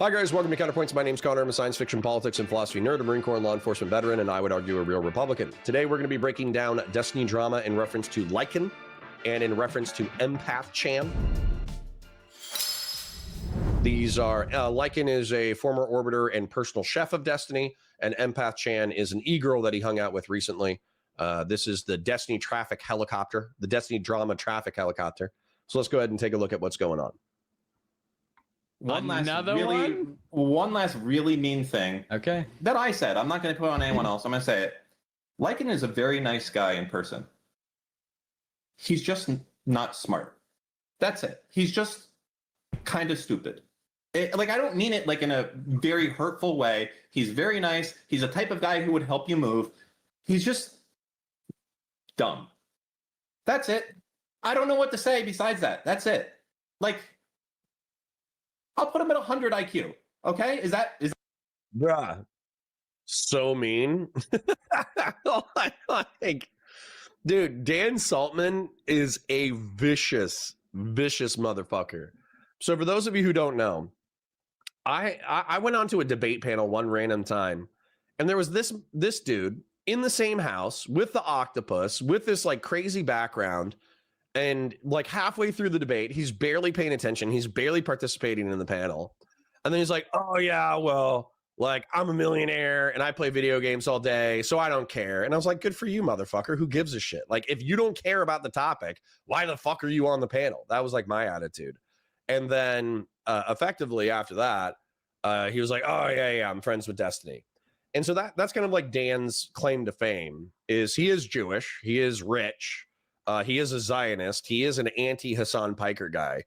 Hi guys, welcome to Counterpoints. My name's Connor. I'm a science fiction, politics, and philosophy nerd, a Marine Corps and law enforcement veteran, and I would argue a real Republican. Today we're going to be breaking down Destiny drama in reference to Lycan and in reference to Empathchan. These are, Lycan is a former orbiter and personal chef of Destiny, and Empathchan is an e-girl that he hung out with recently. This is the Destiny traffic helicopter, the Destiny drama traffic helicopter. So let's go ahead and take a look at what's going on. One last really mean thing. Okay. That I said. I'm not going to put it on anyone else. I'm going to say it. Lycan is a very nice guy in person. He's just not smart. That's it. He's just kind of stupid. I don't mean it like in a very hurtful way. He's very nice. He's a type of guy who would help you move. He's just dumb. That's it. I don't know what to say besides that. That's it. I'll put him at 100 IQ. Okay? Is Bruh. So mean. Dude, Dan Saltman is a vicious motherfucker. So for those of you who don't know, I went onto a debate panel one random time, and there was this dude in the same house with the octopus with this like crazy background. And like halfway through the debate, he's barely paying attention. He's barely participating in the panel. And then he's like, oh, yeah, well, like I'm a millionaire and I play video games all day, so I don't care. And I was like, good for you, motherfucker. Who gives a shit? Like, if you don't care about the topic, why the fuck are you on the panel? That was like my attitude. And then effectively after that, he was like, oh, yeah, I'm friends with Destiny. And so that's kind of like Dan's claim to fame is he is Jewish. He is rich. He is a Zionist. He is an anti-Hassan Piker guy,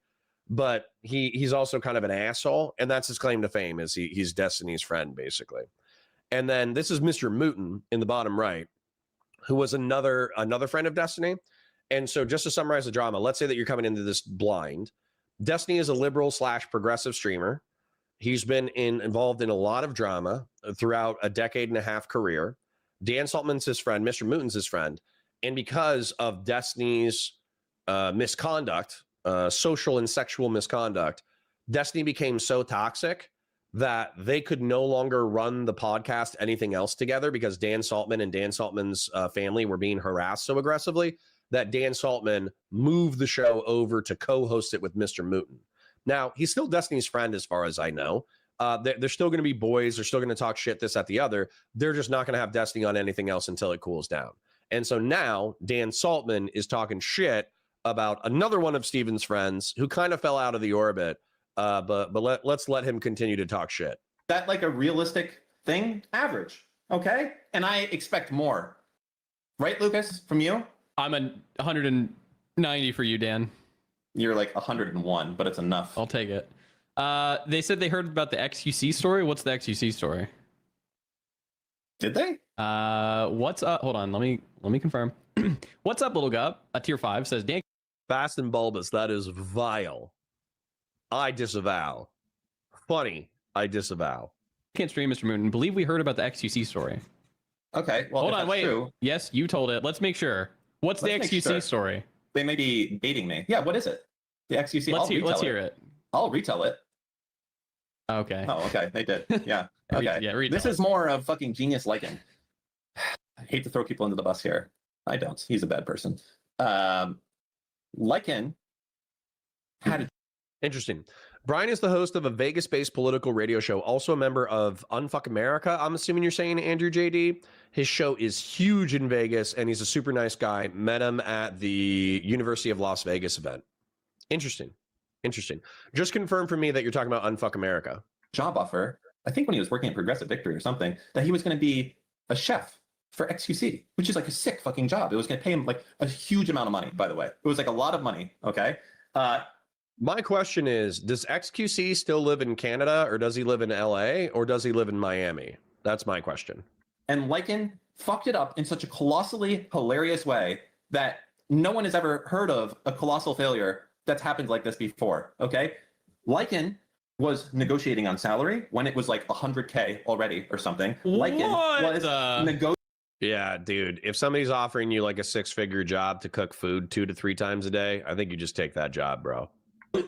but he's also kind of an asshole, and that's his claim to fame is he's Destiny's friend, basically. And then this is Mr. Mooten in the bottom right, who was another friend of Destiny. And so just to summarize the drama, let's say that you're coming into this blind. Destiny is a liberal / progressive streamer. He's been involved in a lot of drama throughout a decade and a half career. Dan Saltman's his friend. Mr. Mooten's his friend. And because of Destiny's misconduct, social and sexual misconduct, Destiny became so toxic that they could no longer run the podcast anything else together because Dan Saltman and Dan Saltman's family were being harassed so aggressively that Dan Saltman moved the show over to co-host it with Mr. Mooten. Now, he's still Destiny's friend as far as I know. They're still going to be boys. They're still going to talk shit, this, that, the other. They're just not going to have Destiny on anything else until it cools down. And so now Dan Saltman is talking shit about another one of Steven's friends who kind of fell out of the orbit. But let's let him continue to talk shit. that like a realistic thing? Average. Okay? And I expect more. Right, Lucas? From you? I'm a 190 for you, Dan. You're like 101, but it's enough. I'll take it. They said they heard about the XQC story. What's the XQC story? Did they? What's up? Hold on. Let me confirm. What's up, little gup? A tier 5 says Dan. Fast and bulbous. That is vile. I disavow. Funny. I disavow. Can't stream, Mr. Moon. Believe we heard about the XQC story. Okay. Well, hold on. Wait. True, yes, you told it. Let's make sure. What's the XQC story? They may be baiting me. Yeah. What is it? The XQC. Let's hear it. I'll retell it. Okay. Oh, okay. They did. Yeah. Okay. Yeah. This is more of fucking genius Lycan. I hate to throw people into the bus here. I don't. He's a bad person. Lycan had a... Interesting. Brian is the host of a Vegas-based political radio show, also a member of Unfuck America. I'm assuming you're saying, Andrew JD. His show is huge in Vegas, and he's a super nice guy. Met him at the University of Las Vegas event. Interesting. Just confirm for me that you're talking about Unfuck America. Job offer, I think when he was working at Progressive Victory or something, that he was going to be a chef for XQC, which is like a sick fucking job. It was going to pay him like a huge amount of money, by the way. It was like a lot of money, okay? My question is, does XQC still live in Canada, or does he live in LA, or does he live in Miami? That's my question. And Lycan fucked it up in such a colossally hilarious way that no one has ever heard of a colossal failure that's happened like this before, okay? Lycan was negotiating on salary when it was like 100K already or something. Lycan was negotiating. Yeah, dude, if somebody's offering you like a 6-figure job to cook food 2 to 3 times a day, I think you just take that job, bro.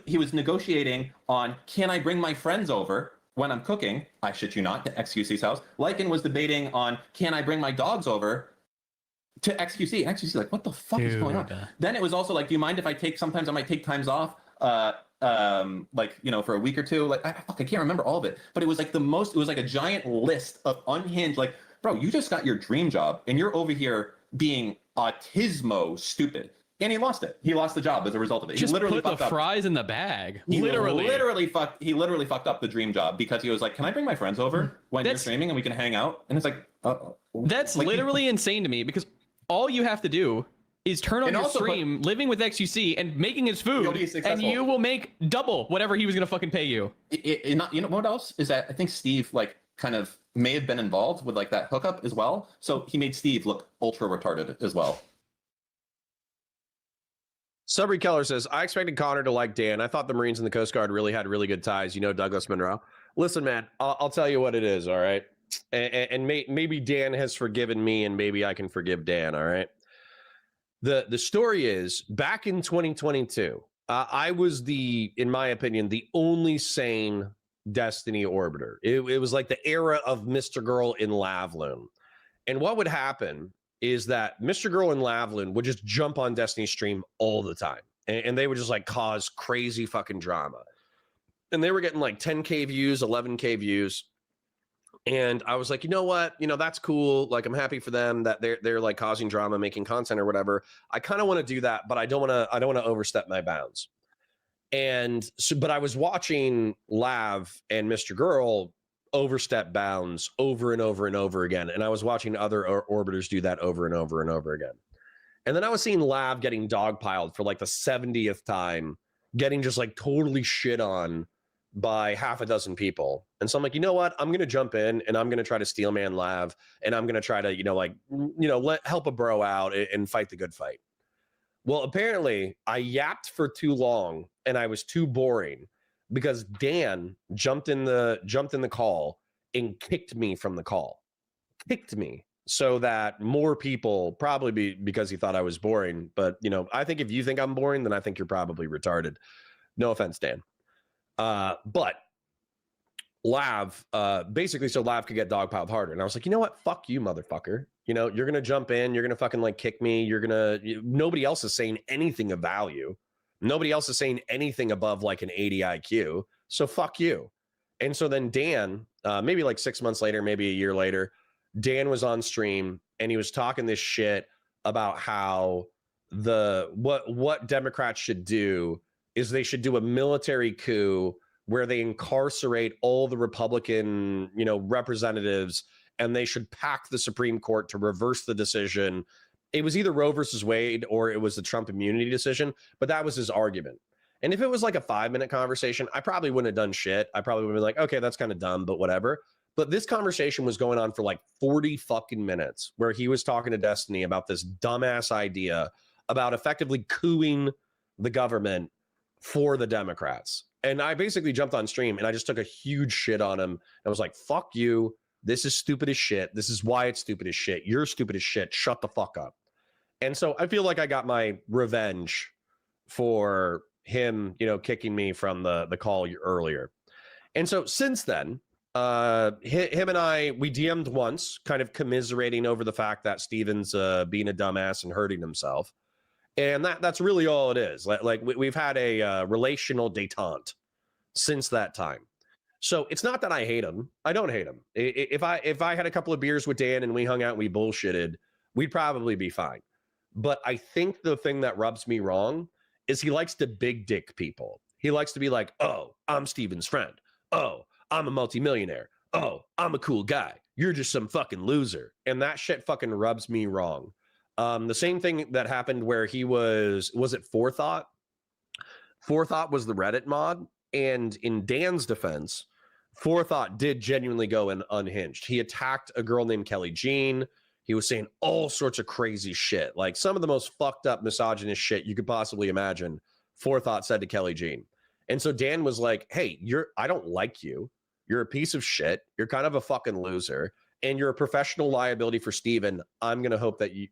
He was negotiating on, can I bring my friends over when I'm cooking, I shit you not, to XQC's house, Lycan was debating on, can I bring my dogs over to XQC? XQC, like, what the fuck is going on? Dude. Then it was also like, do you mind if I take, sometimes I might take times off, like, you know, for a week or two? Like, I can't remember all of it, but it was like it was like a giant list of unhinged, like, bro, you just got your dream job and you're over here being autismo stupid. And he lost it. He lost the job as a result of it. Just he literally put the fucked up. fries in the bag. He Literally. literally fucked up the dream job because he was like, "Can I bring my friends over when you're streaming and we can hang out?" And it's like, that's like, literally insane to me because all you have to do is turn on your stream, living with XQC and making his food, and you will make double whatever he was gonna fucking pay you. You know what else is that? I think Steve like kind of may have been involved with like that hookup as well. So he made Steve look ultra retarded as well. Subry Keller says, I expected Connor to like Dan. I thought the Marines and the Coast Guard really had really good ties. You know, Douglas Monroe. Listen, man, I'll tell you what it is, all right? And maybe Dan has forgiven me and maybe I can forgive Dan, all right? The story is, back in 2022, I was in my opinion, the only sane Destiny orbiter. It was like the era of Mr. Girl in Lavloon. And what would happen is that Mr. Girl and Lavlin would just jump on Destiny stream all the time. And they would just like cause crazy fucking drama. And they were getting like 10K views, 11K views. And I was like, you know what? You know, that's cool. Like, I'm happy for them that they're like causing drama, making content or whatever. I kind of want to do that, but I don't want to overstep my bounds. And so, but I was watching Lav and Mr. Girl overstep bounds over and over and over again. And I was watching other orbiters do that over and over and over again. And then I was seeing Lav getting dogpiled for like the 70th time, getting just like totally shit on by half a dozen people. And so I'm like, you know what? I'm going to jump in and I'm going to try to steel man Lav. And I'm going to try to, help a bro out and fight the good fight. Well, apparently I yapped for too long and I was too boring because Dan jumped in the call and kicked me from the call. Kicked me so that more people, probably because he thought I was boring. But, you know, I think if you think I'm boring, then I think you're probably retarded. No offense, Dan. But Lav, basically so Lav could get dogpiled harder. And I was like, you know what? Fuck you, motherfucker. You know, you're going to jump in. You're going to fucking like kick me. Nobody else is saying anything of value. Nobody else is saying anything above like an 80 IQ. So fuck you. And so then Dan, maybe like 6 months later, maybe a year later, Dan was on stream and he was talking this shit about how what Democrats should do is they should do a military coup where they incarcerate all the Republican, representatives, and they should pack the Supreme Court to reverse the decision. It was either Roe versus Wade or it was the Trump immunity decision, but that was his argument. And if it was like a 5-minute conversation, I probably wouldn't have done shit. I probably would have been like, okay, that's kind of dumb, but whatever. But this conversation was going on for like 40 fucking minutes where he was talking to Destiny about this dumbass idea about effectively cooing the government for the Democrats. And I basically jumped on stream and I just took a huge shit on him. I was like, fuck you. This is stupid as shit. This is why it's stupid as shit. You're stupid as shit. Shut the fuck up. And so I feel like I got my revenge for him, kicking me from the call earlier. And so since then, him and I, we DM'd once, kind of commiserating over the fact that Steven's being a dumbass and hurting himself. And that's really all it is. Like we've had a relational detente since that time. So it's not that I hate him. I don't hate him. If I had a couple of beers with Dan and we hung out and we bullshitted, we'd probably be fine. But I think the thing that rubs me wrong is he likes to big dick people. He likes to be like, oh, I'm Steven's friend. Oh, I'm a multimillionaire. Oh, I'm a cool guy. You're just some fucking loser. And that shit fucking rubs me wrong. The same thing that happened where he was it Forethought? Forethought was the Reddit mod. And in Dan's defense, Forethought did genuinely go unhinged. He attacked a girl named Kelly Jean. He was saying all sorts of crazy shit, like some of the most fucked up misogynist shit you could possibly imagine. Forethought said to Kelly Jean. And so Dan was like, hey, I don't like you. You're a piece of shit. You're kind of a fucking loser. And you're a professional liability for Steven. I'm going to hope that you...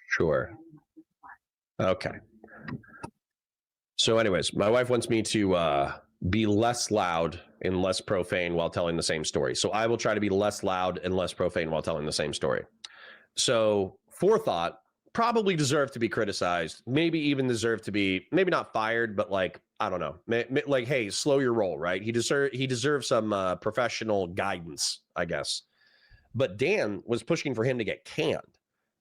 Sure. Okay. So anyways, my wife wants me to be less loud and less profane while telling the same story. So I will try to be less loud and less profane while telling the same story. So Forethought probably deserved to be criticized, maybe even deserved to be, maybe not fired, but like, I don't know, like, hey, slow your roll, right? He deserves some professional guidance, I guess. But Dan was pushing for him to get canned.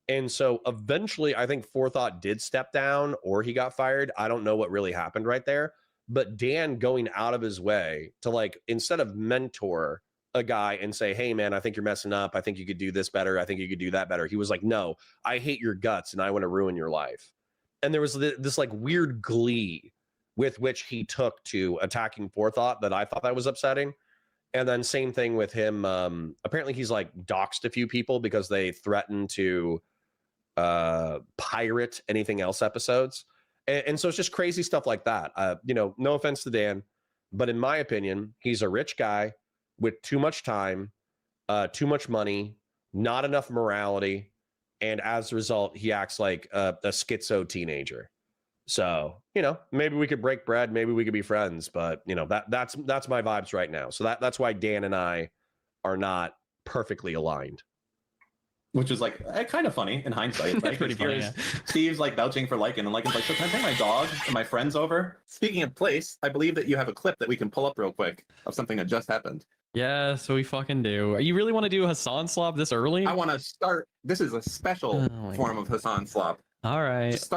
And so eventually, I think Forethought did step down or he got fired. I don't know what really happened right there. But Dan going out of his way to, like, instead of mentor a guy and say, hey, man, I think you're messing up. I think you could do this better. I think you could do that better. He was like, no, I hate your guts and I want to ruin your life. And there was this like weird glee with which he took to attacking Forethought that I thought that was upsetting. And then same thing with him. Apparently he's like doxed a few people because they threatened to pirate anything else episodes. And so it's just crazy stuff like that. No offense to Dan, but in my opinion, he's a rich guy with too much time, too much money, not enough morality. And as a result, he acts like a schizo teenager. So, maybe we could break bread. Maybe we could be friends, but that's my vibes right now. So that's why Dan and I are not perfectly aligned. Which is like kind of funny in hindsight. Right? Pretty funny, yeah. Steve's like vouching for Lycan, and Lycan's like, so can I bring my dog and my friends over? Speaking of place, I believe that you have a clip that we can pull up real quick of something that just happened. Yes, we fucking do. You really want to do Hassan Slop this early? I want to start. This is a special form of Hassan Slop. All right. Just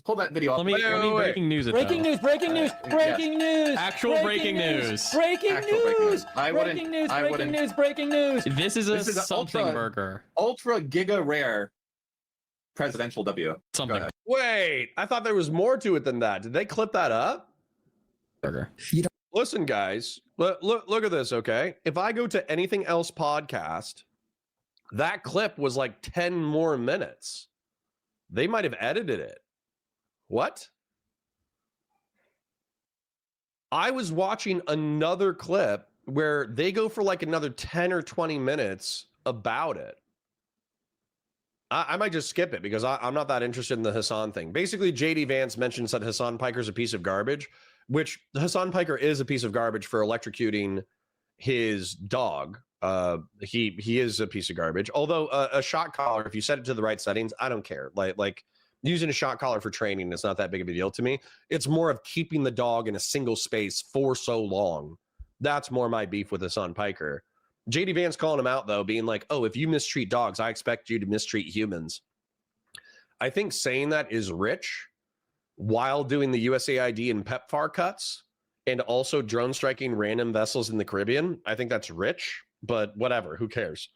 pull that video up. Let me breaking news. Breaking news! Breaking news! Breaking news! Actual breaking news. Breaking news! Breaking news! Breaking news! This is a something burger. Ultra giga rare presidential W. Something. Wait, I thought there was more to it than that. Did they clip that up? Burger. Listen, guys, look at this, okay? If I go to Anything Else podcast, that clip was like 10 more minutes. They might have edited it. What? I was watching another clip where they go for like another 10 or 20 minutes about it. I might just skip it because I'm not that interested in the Hassan thing. Basically, JD Vance mentions that Hassan Piker's a piece of garbage, which Hassan Piker is a piece of garbage for electrocuting his dog. He is a piece of garbage. Although a shot collar, if you set it to the right settings, I don't care. Like using a shot collar for training is not that big of a deal to me. It's more of keeping the dog in a single space for so long. That's more my beef with Hassan Piker. JD Vance calling him out though, being like, "Oh, if you mistreat dogs, I expect you to mistreat humans." I think saying that is rich while doing the USAID and PEPFAR cuts and also drone striking random vessels in the Caribbean. I think that's rich. But whatever, who cares?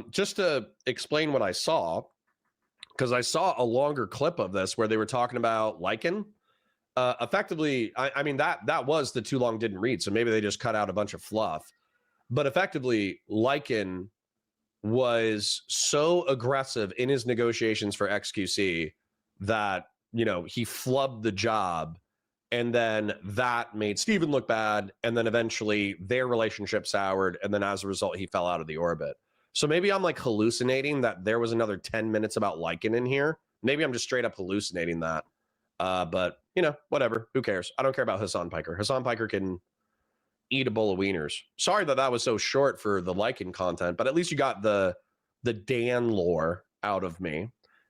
Just to explain what I saw, because I saw a longer clip of this where they were talking about Lycan. Effectively, I mean, that was the too long didn't read, so maybe they just cut out a bunch of fluff. But effectively, Lycan was so aggressive in his negotiations for XQC that, he flubbed the job. And then that made Steven look bad. And then eventually their relationship soured. And then as a result, he fell out of the orbit. So maybe I'm like hallucinating that there was another 10 minutes about Lycan in here. Maybe I'm just straight up hallucinating that. But, whatever. Who cares? I don't care about Hassan Piker. Hassan Piker can eat a bowl of wieners. Sorry that was so short for the Lycan content, but at least you got the Dan lore out of me.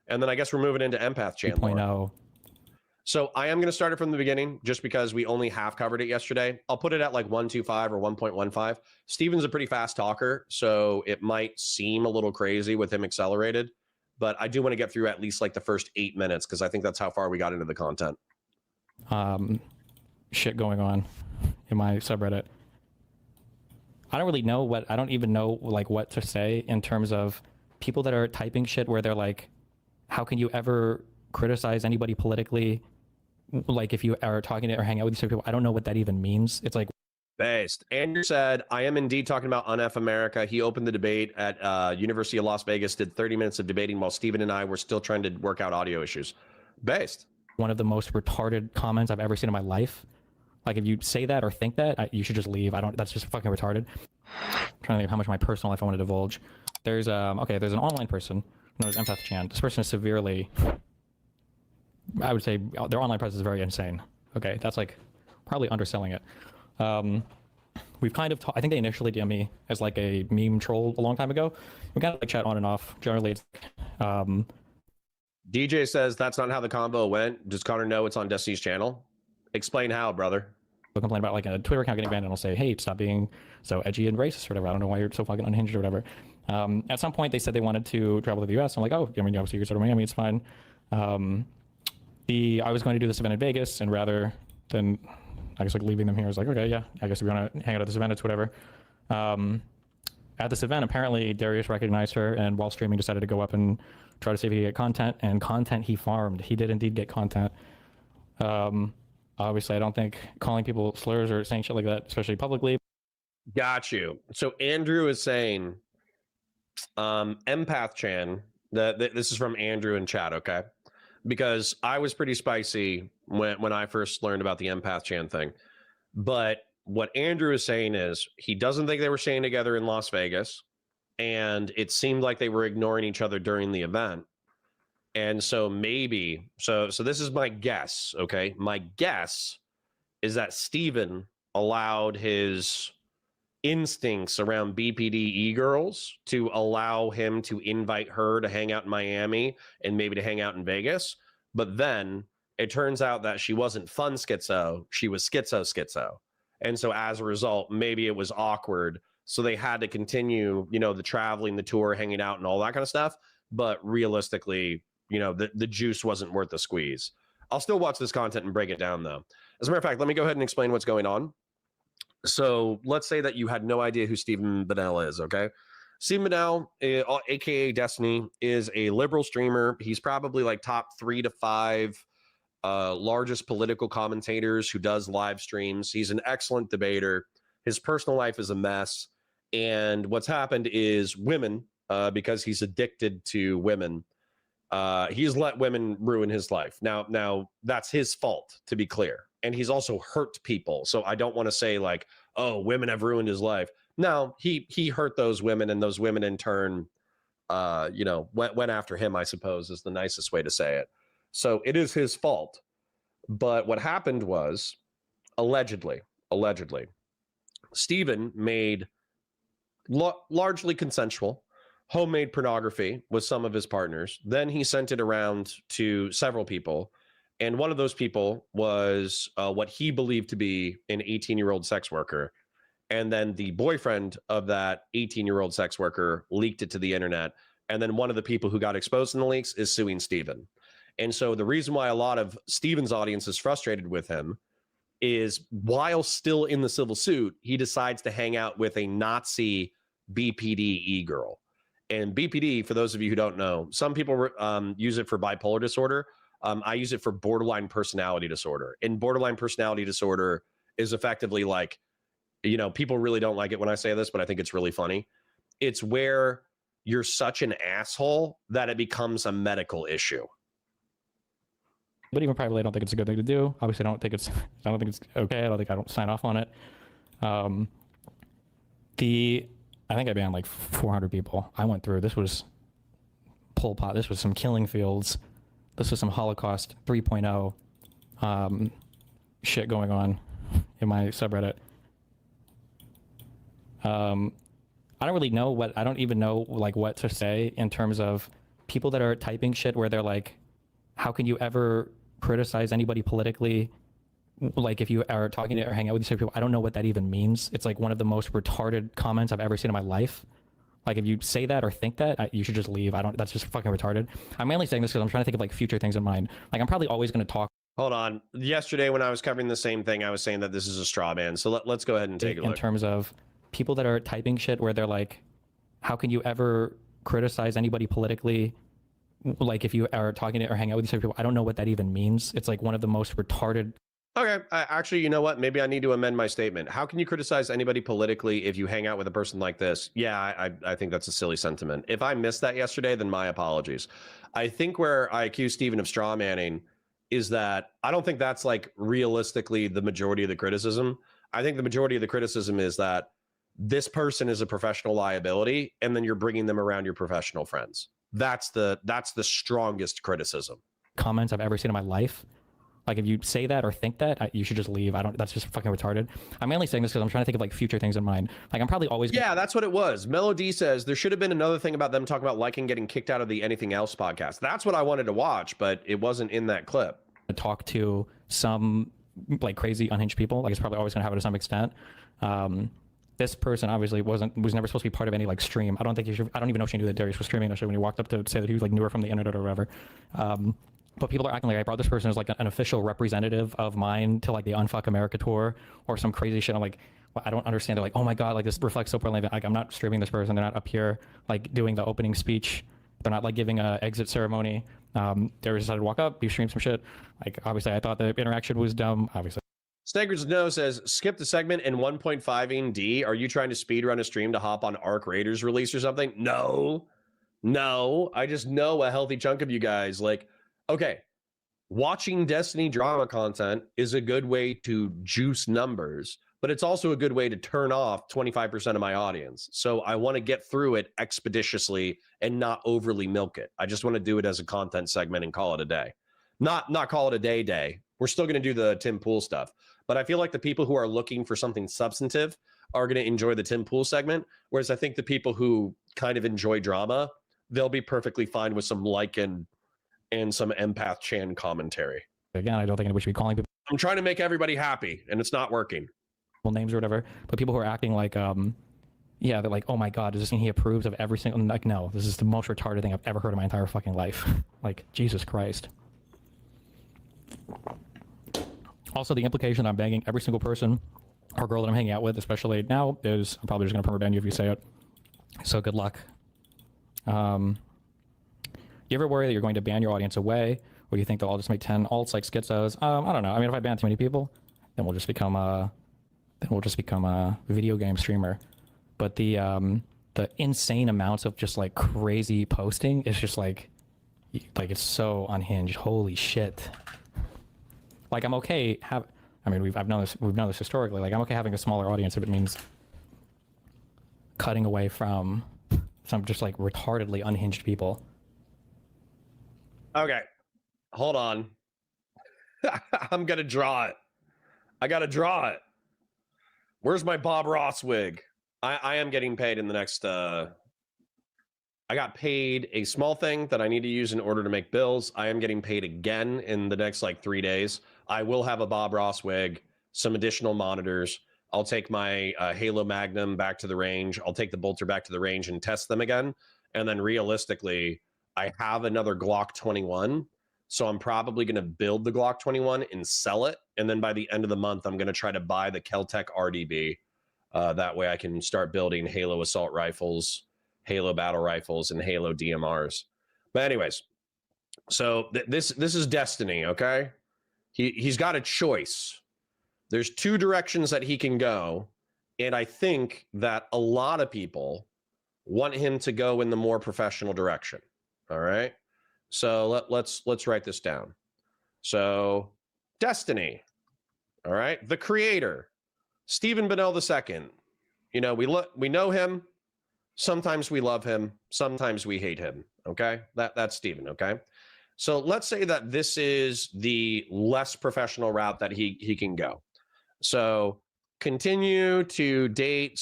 And then I guess we're moving into Empathchan lore. 2.0. So I am going to start it from the beginning just because we only half covered it yesterday. I'll put it at like 1.25 or 1.15. Steven's a pretty fast talker, so it might seem a little crazy with him accelerated, but I do want to get through at least like the first 8 minutes because I think that's how far we got into the content. Shit going on in my subreddit. I don't even know like what to say in terms of people that are typing shit where they're like, how can you ever criticize anybody politically? Like if you are talking to or hang out with these people, I don't know what that even means. It's like based. Andrew said, I am indeed talking about UNF America. He opened the debate at University of Las Vegas, did 30 minutes of debating while Steven and I were still trying to work out audio issues. Based. One of the most retarded comments I've ever seen in my life. Like if you say that or think that, you should just leave. That's just fucking retarded. I'm trying to think of how much of my personal life I want to divulge. There's an online person known as Empathchan. This person is severely I would say their online presence is very insane. Okay, that's like probably underselling it. We've kind of, I think they initially DM me as like a meme troll a long time ago. We kind of like chat on and off. Generally, it's DJ says that's not how the combo went. Does Connor know it's on Destiny's channel? Explain how, brother. They'll complain about like a Twitter account getting banned, and I'll say, hey, stop being so edgy and racist or whatever. I don't know why you're so fucking unhinged or whatever. At some point, they said they wanted to travel to the US. I'm like, oh, I mean, obviously you're sort of Miami, it's fine. I was going to do this event in Vegas, and rather than, I guess, like leaving them here, I was like, okay, yeah, I guess if we want to hang out at this event, it's whatever. At this event, apparently Darius recognized her, and while streaming, decided to go up and try to see if he could get content, and content he farmed. He did indeed get content. Obviously, I don't think calling people slurs or saying shit like that, especially publicly. Got you. So Andrew is saying, Empathchan, this is from Andrew in chat, okay? Because I was pretty spicy when I first learned about the Empathchan thing. But what Andrew is saying is he doesn't think they were staying together in Las Vegas, and it seemed like they were ignoring each other during the event. And so maybe, so this is my guess, okay? My guess is that Steven allowed his instincts around BPD e-girls to allow him to invite her to hang out in Miami and maybe to hang out in Vegas. But then it turns out that she wasn't fun schizo, she was schizo. And so as a result, maybe it was awkward. So they had to continue, the traveling, the tour, hanging out and all that kind of stuff. But realistically, the juice wasn't worth the squeeze. I'll still watch this content and break it down, though. As a matter of fact, let me go ahead and explain what's going on. So let's say that you had no idea who Stephen Bonnell is, okay? Stephen Bonnell, aka Destiny, is a liberal streamer. He's probably like top 3 to 5 largest political commentators who does live streams. He's an excellent debater. His personal life is a mess. And what's happened is women, because he's addicted to women, he's let women ruin his life. Now that's his fault, to be clear. And he's also hurt people. So I don't want to say like, oh, women have ruined his life. No, he hurt those women, and those women in turn, went after him, I suppose, is the nicest way to say it. So it is his fault. But what happened was, allegedly, Stephen made largely consensual homemade pornography with some of his partners. Then he sent it around to several people. And one of those people was what he believed to be an 18-year-old sex worker. And then the boyfriend of that 18-year-old sex worker leaked it to the internet. And then one of the people who got exposed in the leaks is suing Stephen. And so the reason why a lot of Stephen's audience is frustrated with him is while still in the civil suit, he decides to hang out with a Nazi BPD e-girl. And BPD, for those of you who don't know, some people use it for bipolar disorder. I use it for borderline personality disorder. And borderline personality disorder is effectively like, people really don't like it when I say this, but I think it's really funny. It's where you're such an asshole that it becomes a medical issue. But even privately, I don't think it's a good thing to do. Obviously, I don't think it's okay. I don't sign off on it. I think I banned like 400 people. I went through, this was Pol Pot, this was some killing fields, this was some Holocaust 3.0 shit going on in my subreddit. I don't even know like what to say in terms of people that are typing shit where they're like, how can you ever criticize anybody politically? Like if you are talking to or hang out with these people, I don't know what that even means. It's like one of the most retarded comments I've ever seen in my life. Like if you say that or think that, you should just leave. That's just fucking retarded. I'm mainly saying this because I'm trying to think of like future things in mind. Like I'm probably always going to talk. Hold on. Yesterday when I was covering the same thing, I was saying that this is a straw man. So let's go ahead and take a look. In terms of people that are typing shit where they're like, how can you ever criticize anybody politically? Like if you are talking to or hang out with these people, I don't know what that even means. It's like one of the most retarded. Okay, actually, you know what? Maybe I need to amend my statement. How can you criticize anybody politically if you hang out with a person like this? Yeah, I think that's a silly sentiment. If I missed that yesterday, then my apologies. I think where I accuse Stephen of straw manning is that I don't think that's like realistically the majority of the criticism. I think the majority of the criticism is that this person is a professional liability, and then you're bringing them around your professional friends. That's the strongest criticism. comments I've ever seen in my life. Like, if you say that or think that, you should just leave. That's just fucking retarded. I'm mainly saying this because I'm trying to think of like future things in mind. Like, I'm probably always. Yeah, that's what it was. Melody says there should have been another thing about them talking about Lycan getting kicked out of the Anything Else podcast. That's what I wanted to watch, but it wasn't in that clip. Talk to some like crazy unhinged people. Like, it's probably always going to happen to some extent. This person obviously was never supposed to be part of any like stream. I don't even know if she knew that Darius was streaming that shit when he walked up to say that he was like knew her from the internet or whatever. But people are acting like I brought this person as like an official representative of mine to like the Unfuck America tour or some crazy shit. I'm like, well, I don't understand. They're like, oh my God, like this reflects so poorly. Like, I'm not streaming this person. They're not up here like doing the opening speech. They're not like giving a exit ceremony. Darius decided to walk up, he streamed some shit. Like, obviously I thought the interaction was dumb, obviously. Snagger's No says, skip the segment in 1.5 D. Are you trying to speedrun a stream to hop on Arc Raiders release or something? No. I just know a healthy chunk of you guys. Like, okay, watching Destiny drama content is a good way to juice numbers, but it's also a good way to turn off 25% of my audience. So I want to get through it expeditiously and not overly milk it. I just want to do it as a content segment and call it a day. Not call it a day. We're still going to do the Tim Pool stuff. But I feel like the people who are looking for something substantive are going to enjoy the Tim Pool segment. Whereas I think the people who kind of enjoy drama, they'll be perfectly fine with some Lycan and some Empathchan commentary. Again, I don't think anybody should be calling people. I'm trying to make everybody happy, and it's not working. Names or whatever, but people who are acting like, yeah, they're like, oh my God, does this mean he approves of every single? Like, no, this is the most retarded thing I've ever heard in my entire fucking life. Like, Jesus Christ. Also, the implication I'm banging every single person or girl that I'm hanging out with, especially now, is I'm probably just gonna permaban you if you say it. So good luck. You ever worry that you're going to ban your audience away, or you think they'll all just make 10 alts like schizos? I don't know. I mean, if I ban too many people, then we'll just become a video game streamer. But the insane amounts of just like crazy posting is just like it's so unhinged. Holy shit. Like, I'm okay we've known this historically. Like, I'm okay having a smaller audience if it means cutting away from some just like retardedly unhinged people. Okay, hold on. I'm gonna draw it. I gotta draw it. Where's my Bob Ross wig? I am getting paid in the next I got paid a small thing that I need to use in order to make bills. I am getting paid again in the next like 3 days. I will have a Bob Ross wig, some additional monitors. I'll take my Halo Magnum back to the range. I'll take the Bolter back to the range and test them again. And then realistically, I have another Glock 21. So I'm probably going to build the Glock 21 and sell it. And then by the end of the month, I'm going to try to buy the Keltec RDB. That way I can start building Halo assault rifles, Halo battle rifles, and Halo DMRs. But anyways, so this is Destiny, okay? He's got a choice. There's 2 directions that he can go, and I think that a lot of people want him to go in the more professional direction. All right? So let's write this down. So Destiny, all right? The creator, Stephen Bonnell II. You know, we know him. Sometimes we love him. Sometimes we hate him. Okay, that's Stephen. Okay, so let's say that this is the less professional route that he can go. So continue to date /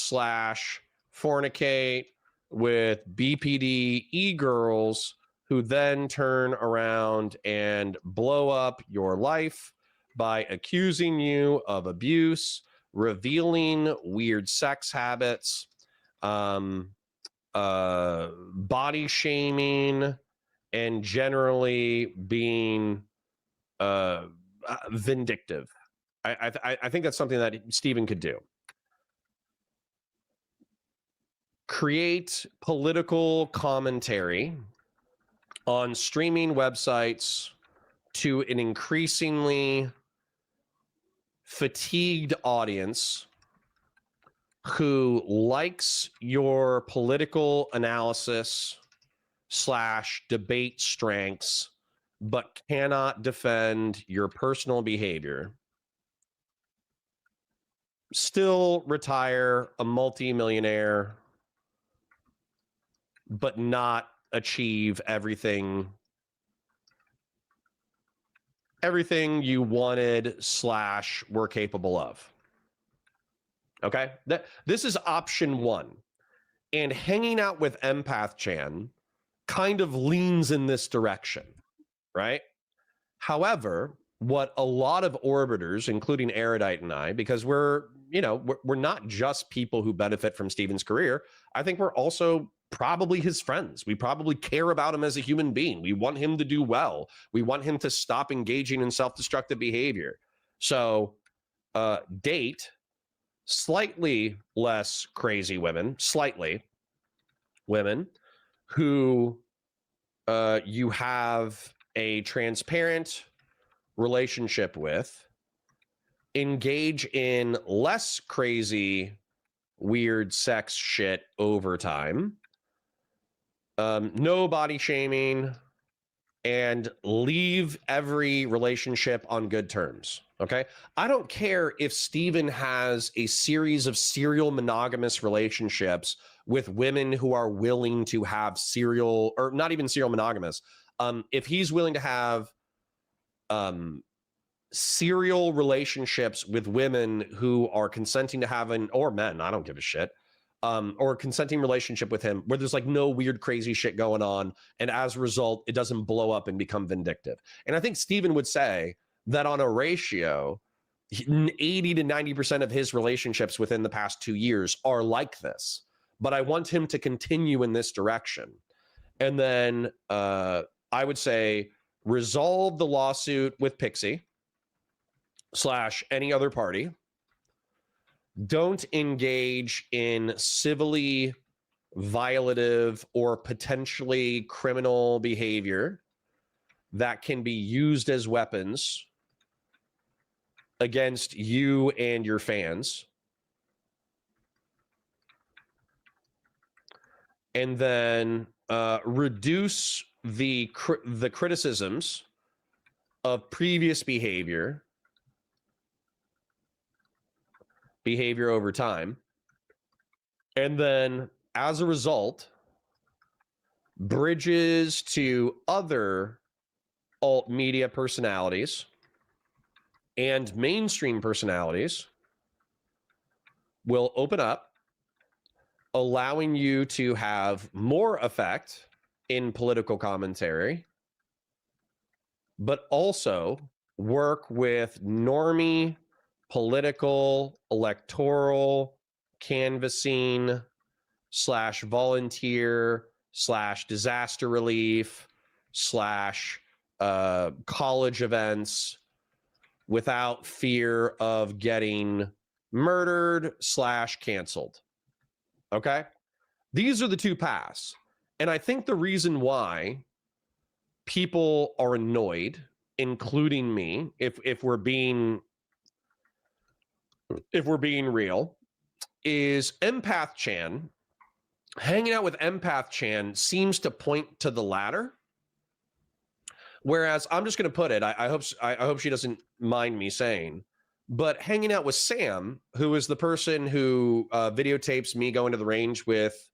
fornicate with BPD e-girls who then turn around and blow up your life by accusing you of abuse, revealing weird sex habits, body shaming, and generally being vindictive. I think that's something that Stephen could do. Create political commentary on streaming websites to an increasingly fatigued audience who likes your political analysis / debate strengths, but cannot defend your personal behavior. Still retire a multi-millionaire, but not achieve everything everything you wanted / were capable of. Okay, this is option 1. And hanging out with Empathchan kind of leans in this direction, right? However, what a lot of orbiters, including Erudite and I, because we're not just people who benefit from Steven's career. I think we're also probably his friends. We probably care about him as a human being. We want him to do well. We want him to stop engaging in self-destructive behavior. So date slightly less crazy women, who you have a transparent relationship with, engage in less crazy, weird sex shit over time, no body shaming, and leave every relationship on good terms. Okay. I don't care if Steven has a series of serial monogamous relationships with women who are willing to have serial, or not even serial monogamous. If he's willing to have serial relationships with women who are consenting to having, or men, I don't give a shit, or consenting relationship with him where there's like no weird crazy shit going on, and as a result it doesn't blow up and become vindictive. And I think Steven would say that on a ratio, 80 to 90% of his relationships within the past 2 years are like this, but I want him to continue in this direction. And then I would say resolve the lawsuit with Pixie / any other party. Don't engage in civilly violative or potentially criminal behavior that can be used as weapons against you and your fans. And then reduce the criticisms of previous behavior over time. And then as a result, bridges to other alt media personalities and mainstream personalities will open up, allowing you to have more effect in political commentary, but also work with normie political, electoral, canvassing / volunteer / disaster relief / college events without fear of getting murdered / canceled. Okay? These are the two paths. And I think the reason why people are annoyed, including me, if we're being real, is Empathchan. Hanging out with Empathchan seems to point to the latter. Whereas I'm just going to put it, I hope she doesn't mind me saying, but hanging out with Sam, who is the person who videotapes me going to the range with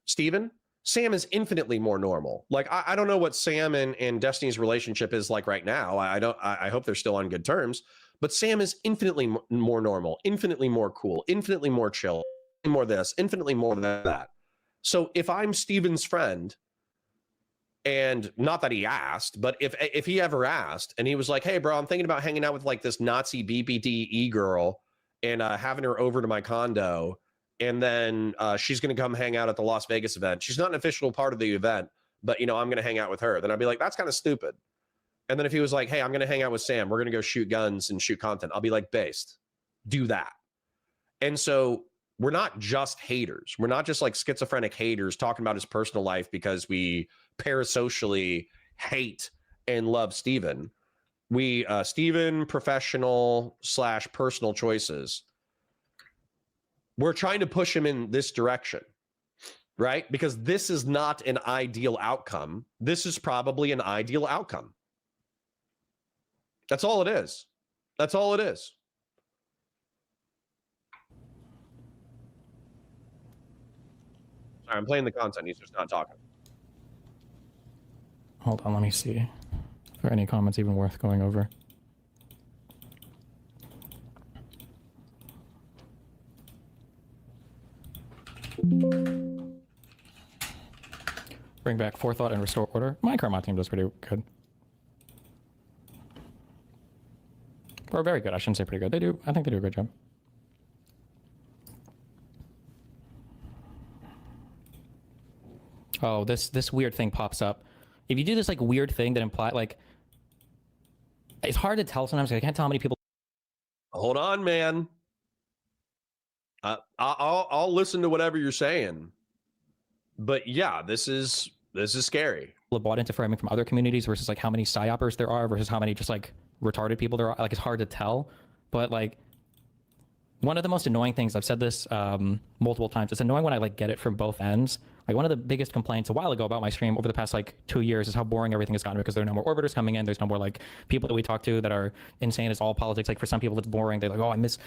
Steven, Sam is infinitely more normal. Like, I don't know what Sam and Destiny's relationship is like right now. I hope they're still on good terms. But Sam is infinitely more normal, infinitely more cool, infinitely more chill, more this, infinitely more that. So if I'm Steven's friend, and not that he asked, but if he ever asked and he was like, hey, bro, I'm thinking about hanging out with like this Nazi BPD girl and having her over to my condo, and then she's going to come hang out at the Las Vegas event. She's not an official part of the event, but, I'm going to hang out with her. Then I'd be like, that's kind of stupid. And then if he was like, hey, I'm going to hang out with Sam, we're going to go shoot guns and shoot content, I'll be like, based, do that. And so we're not just haters. We're not just like schizophrenic haters talking about his personal life because we parasocially hate and love Steven. We, Steven, professional / personal choices, we're trying to push him in this direction, right? Because this is not an ideal outcome. This is probably an ideal outcome. That's all it is. That's all it is. Sorry, I'm playing the content. He's just not talking. Hold on, let me see if there any comments even worth going over? Bring back forethought and restore order. My Karma team does pretty good. Or very good. I shouldn't say pretty good. They do. I think they do a good job. Oh, this weird thing pops up. If you do this like weird thing that imply like, it's hard to tell sometimes. I can't tell how many people. Hold on, man. I'll listen to whatever you're saying. But yeah, this is scary. People bought into framing from other communities versus like how many psyopers there are versus how many just like retarded people there are. Like it's hard to tell. But like one of the most annoying things, I've said this multiple times, it's annoying when I like get it from both ends. Like one of the biggest complaints a while ago about my stream over the past like 2 years is how boring everything has gotten because there are no more orbiters coming in. There's no more like people that we talk to that are insane as all politics. Like for some people it's boring. They're like, oh, I miss.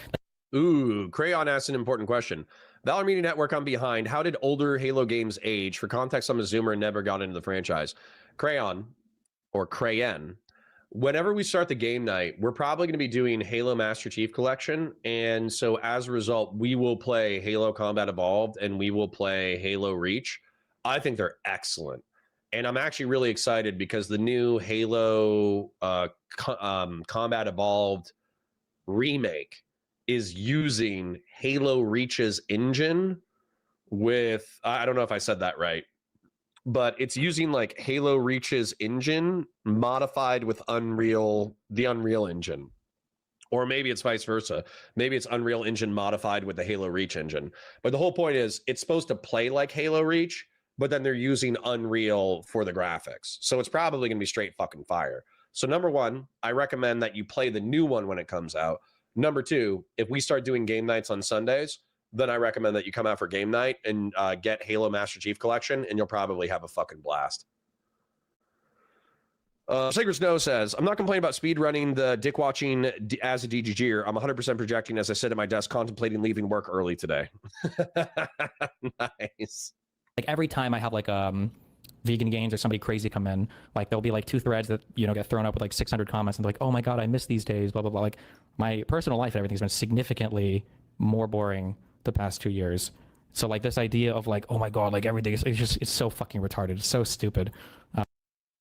Ooh, Crayon asked an important question. Valor Media Network, I'm behind. How did older Halo games age? For context, I'm a Zoomer and never got into the franchise. Crayon, or Crayon, whenever we start the game night, we're probably going to be doing Halo Master Chief Collection. And so as a result, we will play Halo Combat Evolved and we will play Halo Reach. I think they're excellent. And I'm actually really excited because the new Halo Combat Evolved remake is using Halo Reach's engine with, I don't know if I said that right, but it's using like Halo Reach's engine modified with the Unreal Engine. Or maybe it's vice versa. Maybe it's Unreal Engine modified with the Halo Reach engine. But the whole point is it's supposed to play like Halo Reach, but then they're using Unreal for the graphics. So it's probably going to be straight fucking fire. So number one, I recommend that you play the new one when it comes out. Number two, if we start doing game nights on Sundays, then I recommend that you come out for game night and get Halo Master Chief Collection, and you'll probably have a fucking blast. Sacred Snow says, I'm not complaining about speedrunning the dick watching as a DGGer. I'm 100% projecting as I sit at my desk contemplating leaving work early today. Nice. Like every time I have like vegan gains or somebody crazy come in, like there'll be like 2 threads that, you know, get thrown up with like 600 comments and they're like, oh my God, I miss these days, blah, blah, blah. Like my personal life and everything's been significantly more boring the past 2 years. So like this idea of like, oh my God, like everything is, it's so fucking retarded. It's so stupid.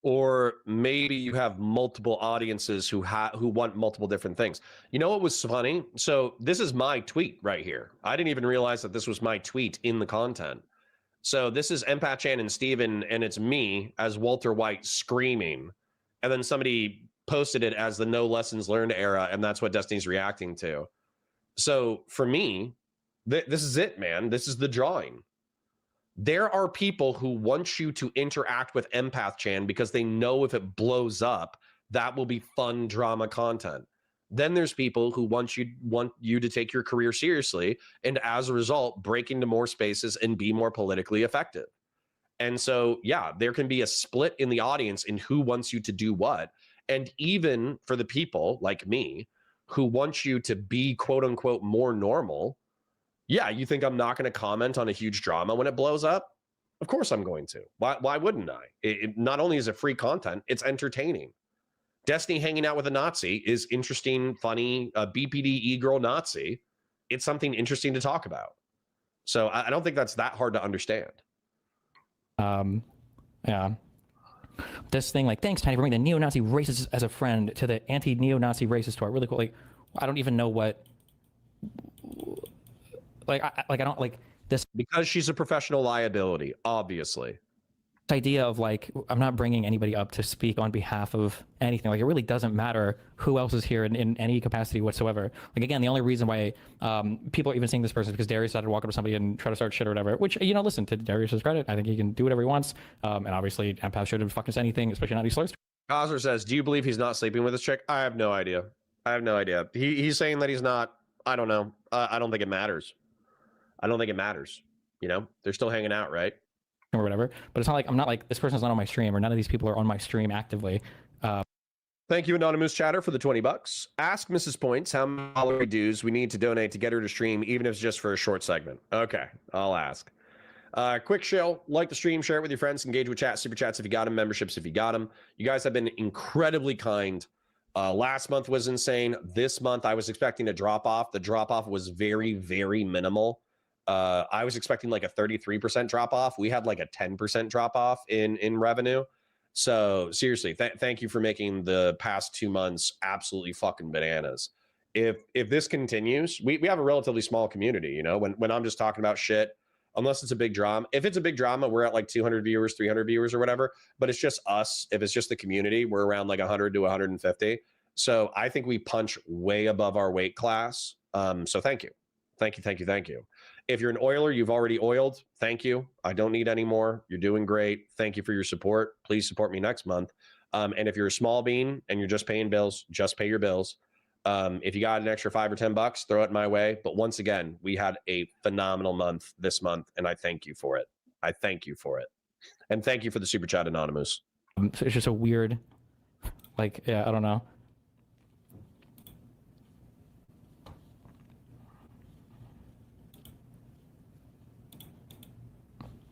Or maybe you have multiple audiences who want multiple different things. You know what was funny? So this is my tweet right here. I didn't even realize that this was my tweet in the content. So this is Empathchan and Steven, and it's me as Walter White screaming. And then somebody posted it as the no lessons learned era, and that's what Destiny's reacting to. So for me, this is it, man. This is the drawing. There are people who want you to interact with Empathchan because they know if it blows up, that will be fun drama content. Then there's people who want you to take your career seriously and as a result, break into more spaces and be more politically effective. And so, yeah, there can be a split in the audience in who wants you to do what. And even for the people like me who want you to be quote unquote more normal, yeah, you think I'm not going to comment on a huge drama when it blows up? Of course I'm going to. Why wouldn't I? It not only is it free content, it's entertaining. Destiny hanging out with a Nazi is interesting, funny, BPD e-girl Nazi. It's something interesting to talk about. So I don't think that's that hard to understand. Yeah. This thing like, thanks, Tiny, for bringing the neo-Nazi racist as a friend to the anti-neo-Nazi racist to our really cool. Like, I don't even know what. Like, I don't like this. Because she's a professional liability, obviously. Idea of like, I'm not bringing anybody up to speak on behalf of anything. Like, it really doesn't matter who else is here in any capacity whatsoever. Like, again, the only reason why people are even seeing this person is because Darius decided to walk up to somebody and try to start shit or whatever, which, you know, listen, to Darius's credit, I think he can do whatever he wants. And obviously, Empath shouldn't fucking say anything, especially not these slurs. Cosler says, do you believe he's not sleeping with his chick? I have no idea. I have no idea. He's saying that he's not. I don't know. I don't think it matters. I don't think it matters. You know, they're still hanging out, right? Or whatever, but it's not like I'm not like this person's not on my stream, or none of these people are on my stream actively. Thank you, Anonymous Chatter, for the $20. Ask Mrs. Points how many salary dues we need to donate to get her to stream, even if it's just for a short segment. Okay, I'll ask. Quick shill, like the stream, share it with your friends, engage with chat, super chats if you got them, memberships if you got them. You guys have been incredibly kind. Last month was insane. This month I was expecting a drop off. The drop off was very, very minimal. I was expecting like a 33% drop off. We had like a 10% drop off in revenue. So seriously, thank you for making the past 2 months absolutely fucking bananas. If this continues, we have a relatively small community, you know, when I'm just talking about shit, unless it's a big drama. If it's a big drama, we're at like 200 viewers, 300 viewers or whatever, but it's just us. If it's just the community, we're around like 100 to 150. So I think we punch way above our weight class. So thank you. Thank you, thank you, thank you. If you're an oiler, you've already oiled. Thank you. I don't need any more. You're doing great. Thank you for your support. Please support me next month. And if you're a small bean and you're just paying bills, just pay your bills. If you got an extra $5 or $10, throw it my way. But once again, we had a phenomenal month this month, and I thank you for it. I thank you for it. And thank you for the super chat, Anonymous. It's just a weird, like, yeah, I don't know.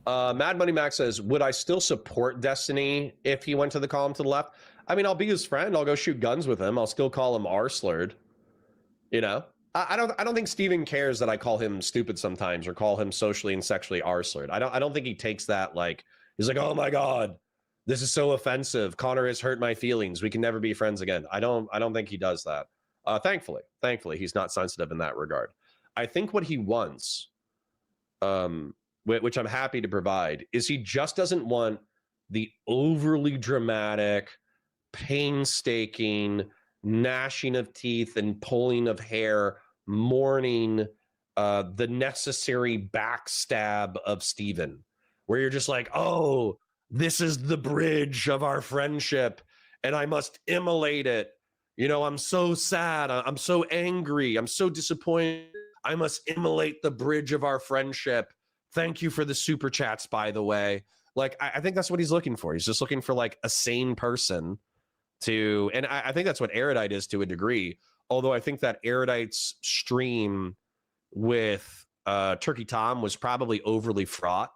Mad Money Max says, would I still support Destiny if he went to the column to the left? I mean, I'll be his friend. I'll go shoot guns with him. I'll still call him R-slurred. You know, I don't think Steven cares that I call him stupid sometimes or call him socially and sexually R-slurred. I don't think he takes that like, he's like, oh my God, this is so offensive. Connor has hurt my feelings. We can never be friends again. I don't think he does that. Thankfully, he's not sensitive in that regard. I think what he wants, which I'm happy to provide, is he just doesn't want the overly dramatic, painstaking gnashing of teeth and pulling of hair, mourning the necessary backstab of Steven, where you're just like, oh, this is the bridge of our friendship and I must immolate it. You know, I'm so sad. I'm so angry. I'm so disappointed. I must immolate the bridge of our friendship. Thank you for the super chats, by the way. Like, I think that's what he's looking for. He's just looking for like a sane person to, and I think that's what Erudite is to a degree. Although I think that Erudite's stream with Turkey Tom was probably overly fraught.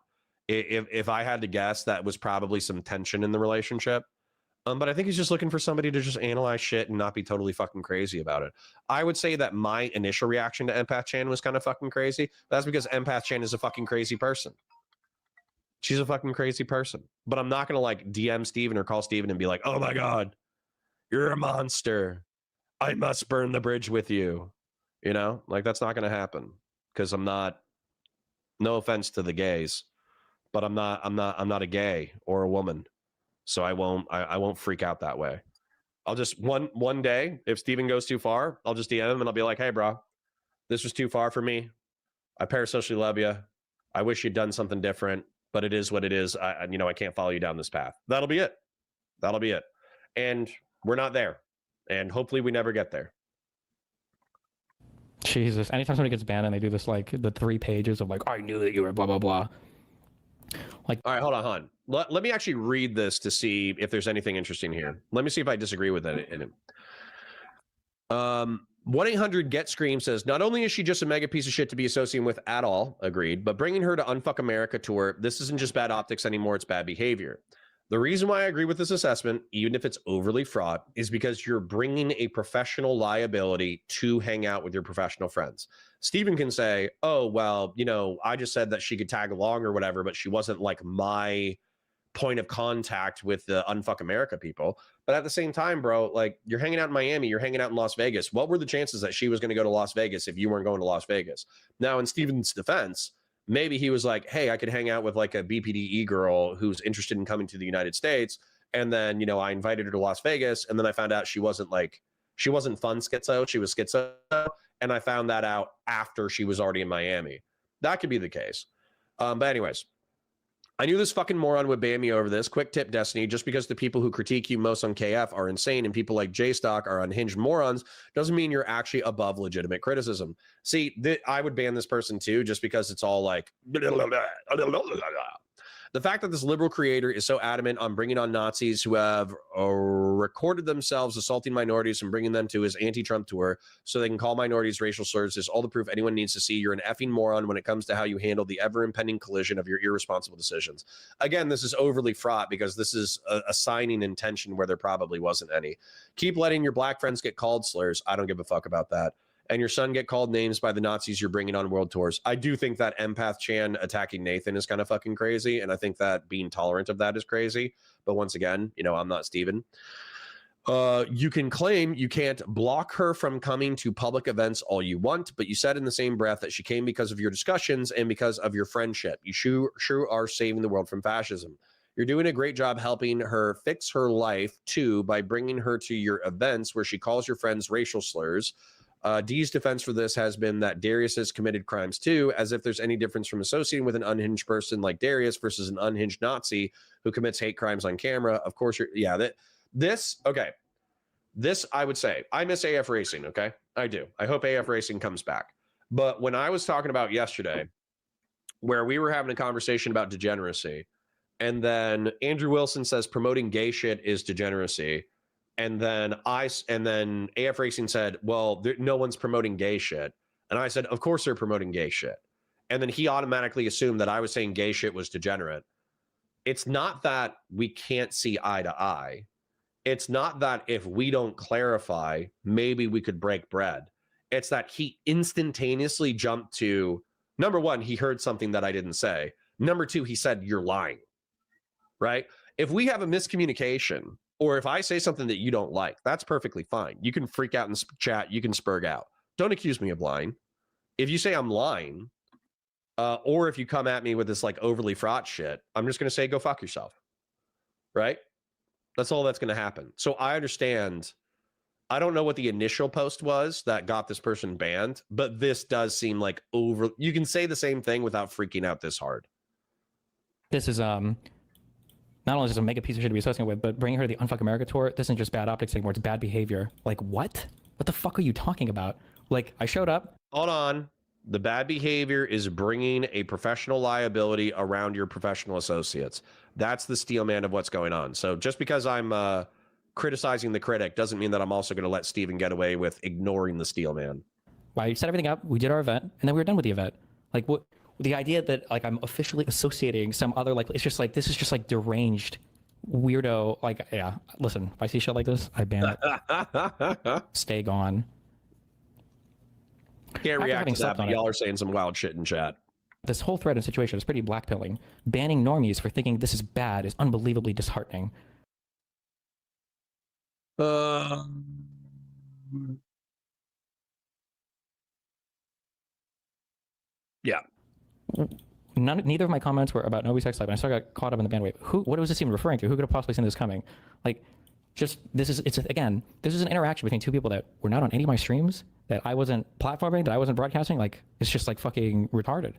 If I had to guess, that was probably some tension in the relationship. But I think he's just looking for somebody to just analyze shit and not be totally fucking crazy about it. I would say that my initial reaction to Empathchan was kind of fucking crazy. That's because Empathchan is a fucking crazy person. She's a fucking crazy person. But I'm not going to like DM Steven or call Steven and be like, oh my God, you're a monster. I must burn the bridge with you. You know, like that's not going to happen because I'm not, no offense to the gays, but I'm not a gay or a woman. So I won't freak out that way. I'll just one day, if Steven goes too far, I'll just DM him and I'll be like, hey, bro, this was too far for me. I parasocially love you. I wish you'd done something different, but it is what it is. I can't follow you down this path. That'll be it. That'll be it. And we're not there. And hopefully we never get there. Jesus. Anytime somebody gets banned and they do this, like the 3 pages of like, I knew that you were blah, blah, blah. Like, all right, hold on. Let me actually read this to see if there's anything interesting here. Let me see if I disagree with that in it. 1-800-GET-SCREAM says, not only is she just a mega piece of shit to be associated with at all, agreed, but bringing her to Unfuck America tour, this isn't just bad optics anymore, it's bad behavior. The reason why I agree with this assessment, even if it's overly fraught, is because you're bringing a professional liability to hang out with your professional friends. Steven can say, oh, well, I just said that she could tag along or whatever, but she wasn't like my point of contact with the Unfuck America people. But at the same time, bro, like you're hanging out in Miami, you're hanging out in Las Vegas. What were the chances that she was going to go to Las Vegas if you weren't going to Las Vegas? Now, in Steven's defense, maybe he was like, hey, I could hang out with like a BPDE girl who's interested in coming to the United States. And then, I invited her to Las Vegas. And then I found out she wasn't fun schizo. She was schizo. And I found that out after she was already in Miami. That could be the case. But anyways, I knew this fucking moron would ban me over this. Quick tip, Destiny, just because the people who critique you most on KF are insane and people like J-Stock are unhinged morons doesn't mean you're actually above legitimate criticism. See, I would ban this person too, just because it's all like, The fact that this liberal creator is so adamant on bringing on Nazis who have recorded themselves assaulting minorities and bringing them to his anti-Trump tour so they can call minorities racial slurs is all the proof anyone needs to see. You're an effing moron when it comes to how you handle the ever-impending collision of your irresponsible decisions. Again, this is overly fraught because this is assigning intention where there probably wasn't any. Keep letting your black friends get called slurs. I don't give a fuck about that. And your son get called names by the Nazis you're bringing on world tours. I do think that Empathchan attacking Nathan is kind of fucking crazy, and I think that being tolerant of that is crazy. But once again, you know, I'm not Steven. You can claim you can't block her from coming to public events all you want, but you said in the same breath that she came because of your discussions and because of your friendship. You sure are saving the world from fascism. You're doing a great job helping her fix her life, too, by bringing her to your events where she calls your friends racial slurs. Dee's defense for this has been that Darius has committed crimes too, as if there's any difference from associating with an unhinged person like Darius versus an unhinged Nazi who commits hate crimes on camera. Of course, this I would say, I miss AF Racing, okay? I do. I hope AF Racing comes back. But when I was talking about yesterday, where we were having a conversation about degeneracy, and then Andrew Wilson says promoting gay shit is degeneracy. And then AF Racing said, well, no one's promoting gay shit. And I said, of course they're promoting gay shit. And then he automatically assumed that I was saying gay shit was degenerate. It's not that we can't see eye to eye. It's not that if we don't clarify, maybe we could break bread. It's that he instantaneously jumped to, number one, he heard something that I didn't say. Number two, he said, you're lying, right? If we have a miscommunication, or if I say something that you don't like, that's perfectly fine. You can freak out in chat. You can spurg out. Don't accuse me of lying. If you say I'm lying, or if you come at me with this like overly fraught shit, I'm just going to say, go fuck yourself. Right? That's all that's going to happen. So I understand. I don't know what the initial post was that got this person banned, but this does seem like over. You can say the same thing without freaking out this hard. This is, not only does it make a piece of shit to be associated with, but bringing her to the Unfuck America tour, this isn't just bad optics anymore, it's bad behavior. Like, what? What the fuck are you talking about? Like, I showed up. Hold on. The bad behavior is bringing a professional liability around your professional associates. That's the steel man of what's going on. So just because I'm criticizing the critic doesn't mean that I'm also going to let Steven get away with ignoring the steel man. I set everything up, we did our event, and then we were done with the event. Like, what? The idea that like I'm officially associating some other, like, it's just like, this is just like deranged weirdo. Like, yeah, listen, if I see shit like this, I ban it. Stay gone. Can't react to that, but y'all are saying some wild shit in chat. This whole thread and situation is pretty blackpilling. Banning normies for thinking this is bad is unbelievably disheartening. Yeah. Neither of my comments were about Nobody's sex life, and I still got caught up in the bandwidth. What was this even referring to? Who could have possibly seen this coming? Like, just, this is an interaction between two people that were not on any of my streams, that I wasn't platforming, that I wasn't broadcasting. Like, it's just like fucking retarded.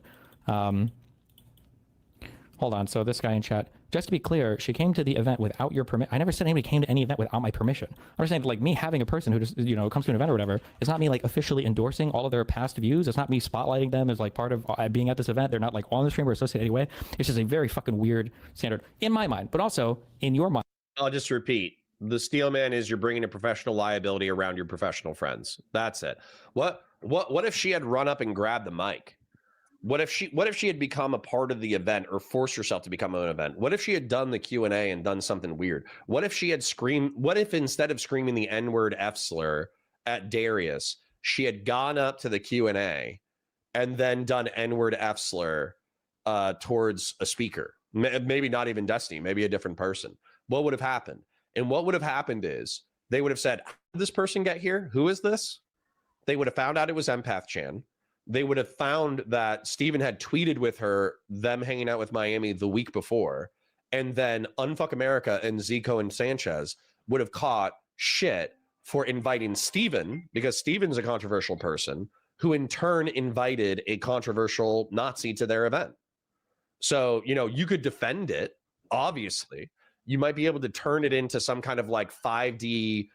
Hold on. So this guy in chat, just to be clear, she came to the event without your permission. I never said anybody came to any event without my permission. I'm saying, like, me having a person who just, you know, comes to an event or whatever, it's not me like officially endorsing all of their past views. It's not me spotlighting them as like part of being at this event. They're not like on the stream or associated anyway. It's just a very fucking weird standard in my mind, but also in your mind. I'll just repeat. The steel man is you're bringing a professional liability around your professional friends. That's it. What if she had run up and grabbed the mic? What if she had become a part of the event or forced herself to become an event? What if she had done the Q&A and done something weird? What if she had screamed? What if instead of screaming the N-word F slur at Darius, she had gone up to the Q&A and then done N-word F slur towards a speaker? Maybe not even Destiny, maybe a different person. What would have happened? And what would have happened is they would have said, how did this person get here? Who is this? They would have found out it was Empathchan. They would have found that Steven had tweeted with her, them hanging out with Miami the week before. And then Unfuck America and Zico and Sanchez would have caught shit for inviting Steven, because Steven's a controversial person, who in turn invited a controversial Nazi to their event. So, you know, you could defend it, obviously. You might be able to turn it into some kind of like 5D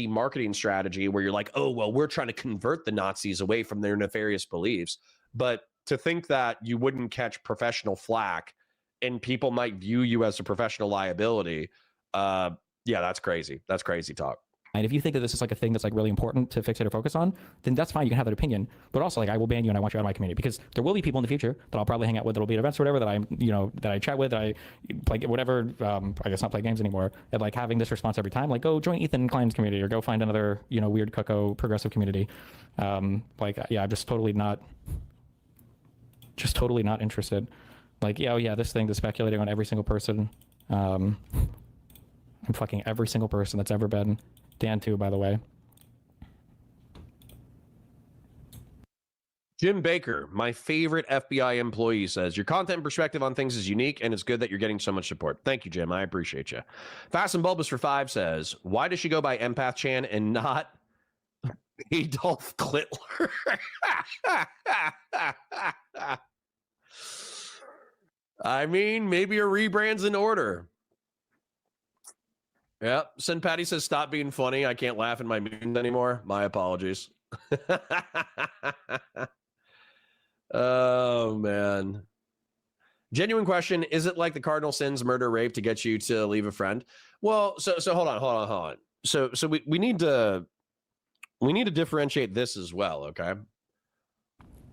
marketing strategy where you're like, oh, well, we're trying to convert the Nazis away from their nefarious beliefs. But to think that you wouldn't catch professional flack and people might view you as a professional liability, yeah, that's crazy. That's crazy talk. And if you think that this is like a thing that's like really important to fixate or focus on, then that's fine. You can have that opinion. But also, like, I will ban you and I want you out of my community, because there will be people in the future that I'll probably hang out with, that'll be at events or whatever, that I, you know, that I chat with, that I play whatever. I guess not play games anymore. And like having this response every time, like, go join Ethan Klein's community or go find another, you know, weird cucko progressive community. Like, yeah, I'm just totally not interested. Like, yeah, oh yeah, this thing, the speculating on every single person. I'm fucking every single person that's ever been. Dan too, by the way. Jim Baker, my favorite FBI employee, says, your content and perspective on things is unique, and it's good that you're getting so much support. Thank you, Jim. I appreciate you. Fast and Bulbous for 5 says, why does she go by Empathchan and not Adolf Hitler? I mean, maybe a rebrand's in order. Yep. Sin Patty says, stop being funny. I can't laugh in my memes anymore. My apologies. Oh, man. Genuine question. Is it like the cardinal sins, murder, rape, to get you to leave a friend? Well, so hold on. So we need to differentiate this as well, okay?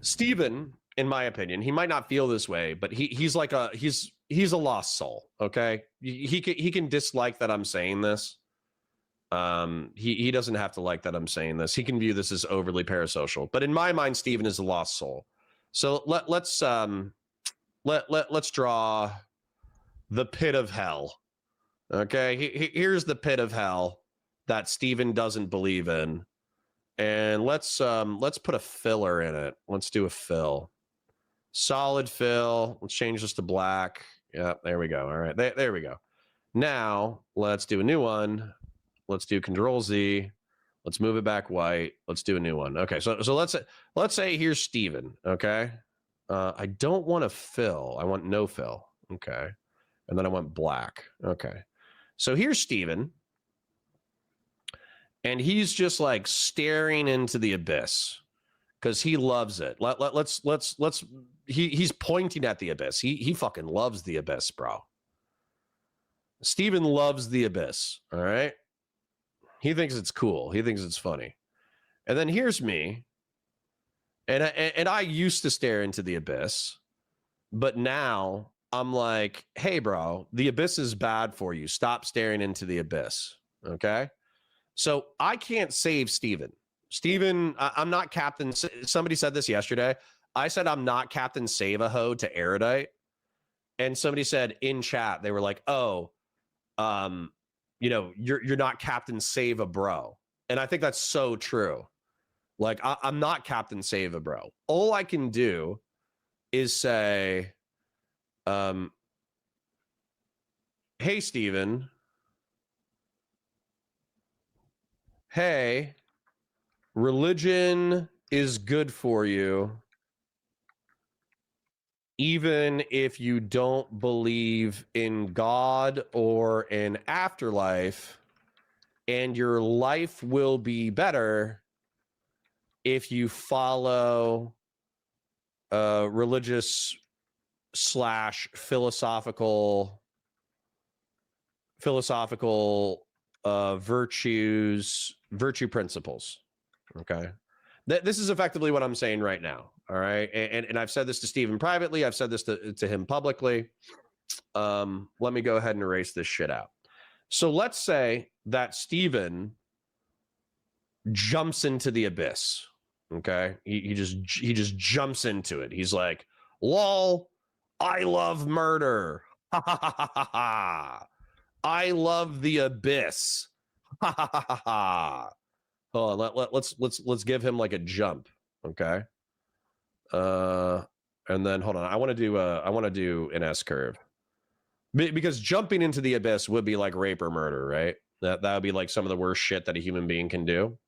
Steven, in my opinion, he might not feel this way, but he's like he's a lost soul, okay? He can dislike that I'm saying this. He doesn't have to like that I'm saying this. He can view this as overly parasocial. But in my mind, Steven is a lost soul. So let's draw the pit of hell. Okay, here's the pit of hell that Steven doesn't believe in. And let's put a filler in it. Let's do a fill. Solid fill. Let's change this to black. Yeah, there we go. All right, there we go. Now let's do a new one. Let's do Control Z. Let's move it back white. Let's do a new one. Okay, so let's say here's Steven. Okay, I don't want a fill. I want no fill. Okay, and then I want black. Okay, so here's Steven. And he's just like staring into the abyss because he loves it. He's pointing at the abyss. He fucking loves the abyss, bro. Steven loves the abyss. All right. He thinks it's cool. He thinks it's funny. And then here's me. And I used to stare into the abyss, but now I'm like, hey, bro, the abyss is bad for you. Stop staring into the abyss. Okay. So I can't save Steven. Steven, I'm not Captain. Somebody said this yesterday. I said I'm not Captain Save-A-Ho to Erudite. And somebody said in chat, they were like, oh, you know, you're not Captain Save-A-Bro. And I think that's so true. Like, I'm not Captain Save-A-Bro. All I can do is say, hey, Steven. Hey, religion is good for you, even if you don't believe in God or an afterlife, and your life will be better if you follow religious / philosophical virtue principles. Okay, this is effectively what I'm saying right now. All right, and I've said this to Steven privately. I've said this to him publicly. Let me go ahead and erase this shit out. So let's say that Steven jumps into the abyss. Okay, he just jumps into it. He's like, lol, I love murder. Ha ha ha ha ha ha. I love the abyss. Ha ha ha ha ha. Hold on, let's give him like a jump, okay? And then hold on, I want to do an S curve, because jumping into the abyss would be like rape or murder, right? That would be like some of the worst shit that a human being can do.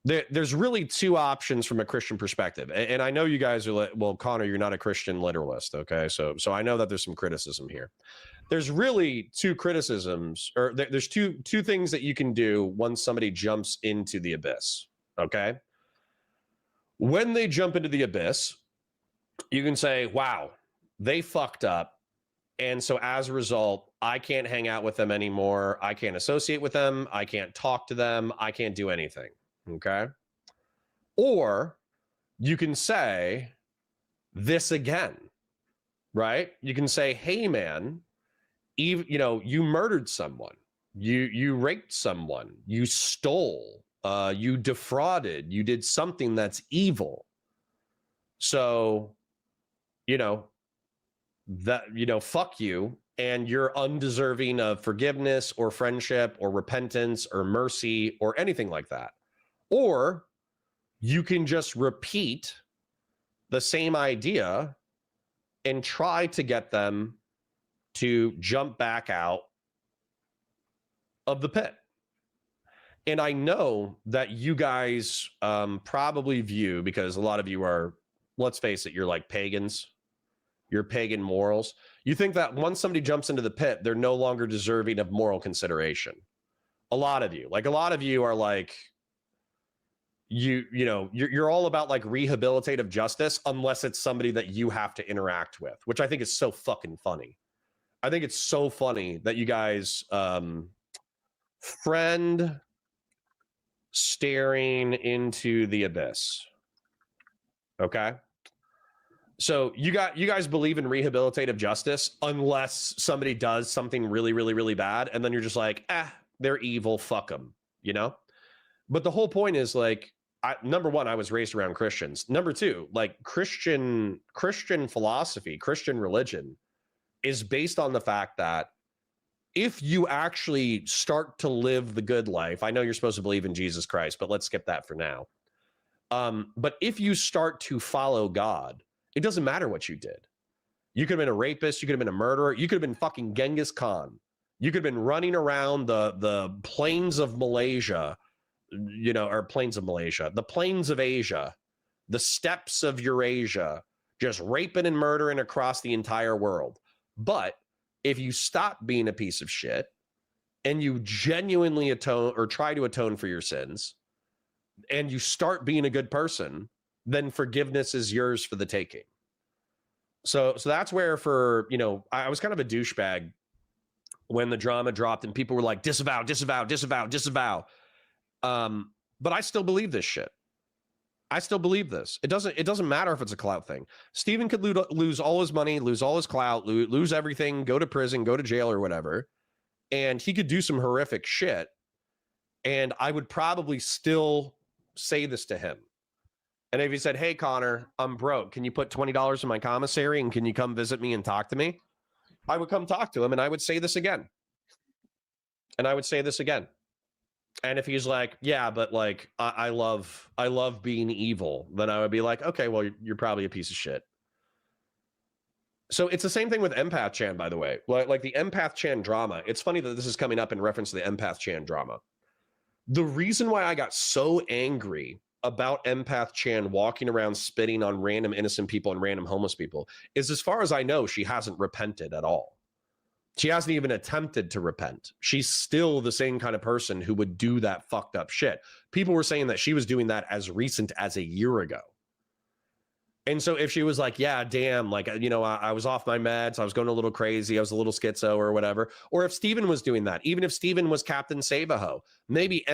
There's really two options from a Christian perspective, and I know you guys are like, well, Connor, you're not a Christian literalist, okay? So I know that there's some criticism here. There's really two criticisms, or there's two things that you can do once somebody jumps into the abyss, okay? When they jump into the abyss, you can say, wow, they fucked up. And so as a result, I can't hang out with them anymore. I can't associate with them. I can't talk to them. I can't do anything. Okay. Or you can say this again, right? You can say, hey, man, even, you murdered someone. You raped someone. You stole. You defrauded. You did something that's evil. So, fuck you, and you're undeserving of forgiveness or friendship or repentance or mercy or anything like that. Or you can just repeat the same idea and try to get them to jump back out of the pit. And I know that you guys probably view, because a lot of you are, let's face it, you're like pagans. Your pagan morals. You think that once somebody jumps into the pit, they're no longer deserving of moral consideration. A lot of you are like, you're all about like rehabilitative justice, unless it's somebody that you have to interact with, which I think is so fucking funny. I think it's so funny that you guys friend staring into the abyss. Okay. So you guys believe in rehabilitative justice unless somebody does something really, really, really bad, and then you're just like, they're evil, fuck them, But the whole point is like, number one, I was raised around Christians. Number two, like Christian philosophy, Christian religion is based on the fact that if you actually start to live the good life, I know you're supposed to believe in Jesus Christ, but let's skip that for now. But if you start to follow God, it doesn't matter what you did. You could have been a rapist. You could have been a murderer. You could have been fucking Genghis Khan. You could have been running around the plains of Malaysia, or plains of Malaysia, the plains of Asia, the steppes of Eurasia, just raping and murdering across the entire world. But if you stop being a piece of shit and you genuinely atone or try to atone for your sins and you start being a good person, then forgiveness is yours for the taking. So that's where I was kind of a douchebag when the drama dropped and people were like, disavow, disavow, disavow, disavow. But I still believe this shit. I still believe this. It doesn't matter if it's a clout thing. Steven could lose all his money, lose all his clout, lose everything, go to prison, go to jail or whatever. And he could do some horrific shit. And I would probably still say this to him. And if he said, hey, Connor, I'm broke. Can you put $20 in my commissary and can you come visit me and talk to me? I would come talk to him and I would say this again. And I would say this again. And if he's like, yeah, but like, I love being evil, then I would be like, okay, well, you're probably a piece of shit. So it's the same thing with Empathchan, by the way. Like the Empathchan drama. It's funny that this is coming up in reference to the Empathchan drama. The reason why I got so angry about Empathchan walking around spitting on random innocent people and random homeless people is, as far as I know, she hasn't repented at all. She hasn't even attempted to repent. She's still the same kind of person who would do that fucked up shit. People were saying that she was doing that as recent as a year ago. And so if she was like, yeah, damn, like, I was off my meds, I was going a little crazy, I was a little schizo or whatever. Or if Steven was doing that, even if Steven was Captain Sabaho, maybe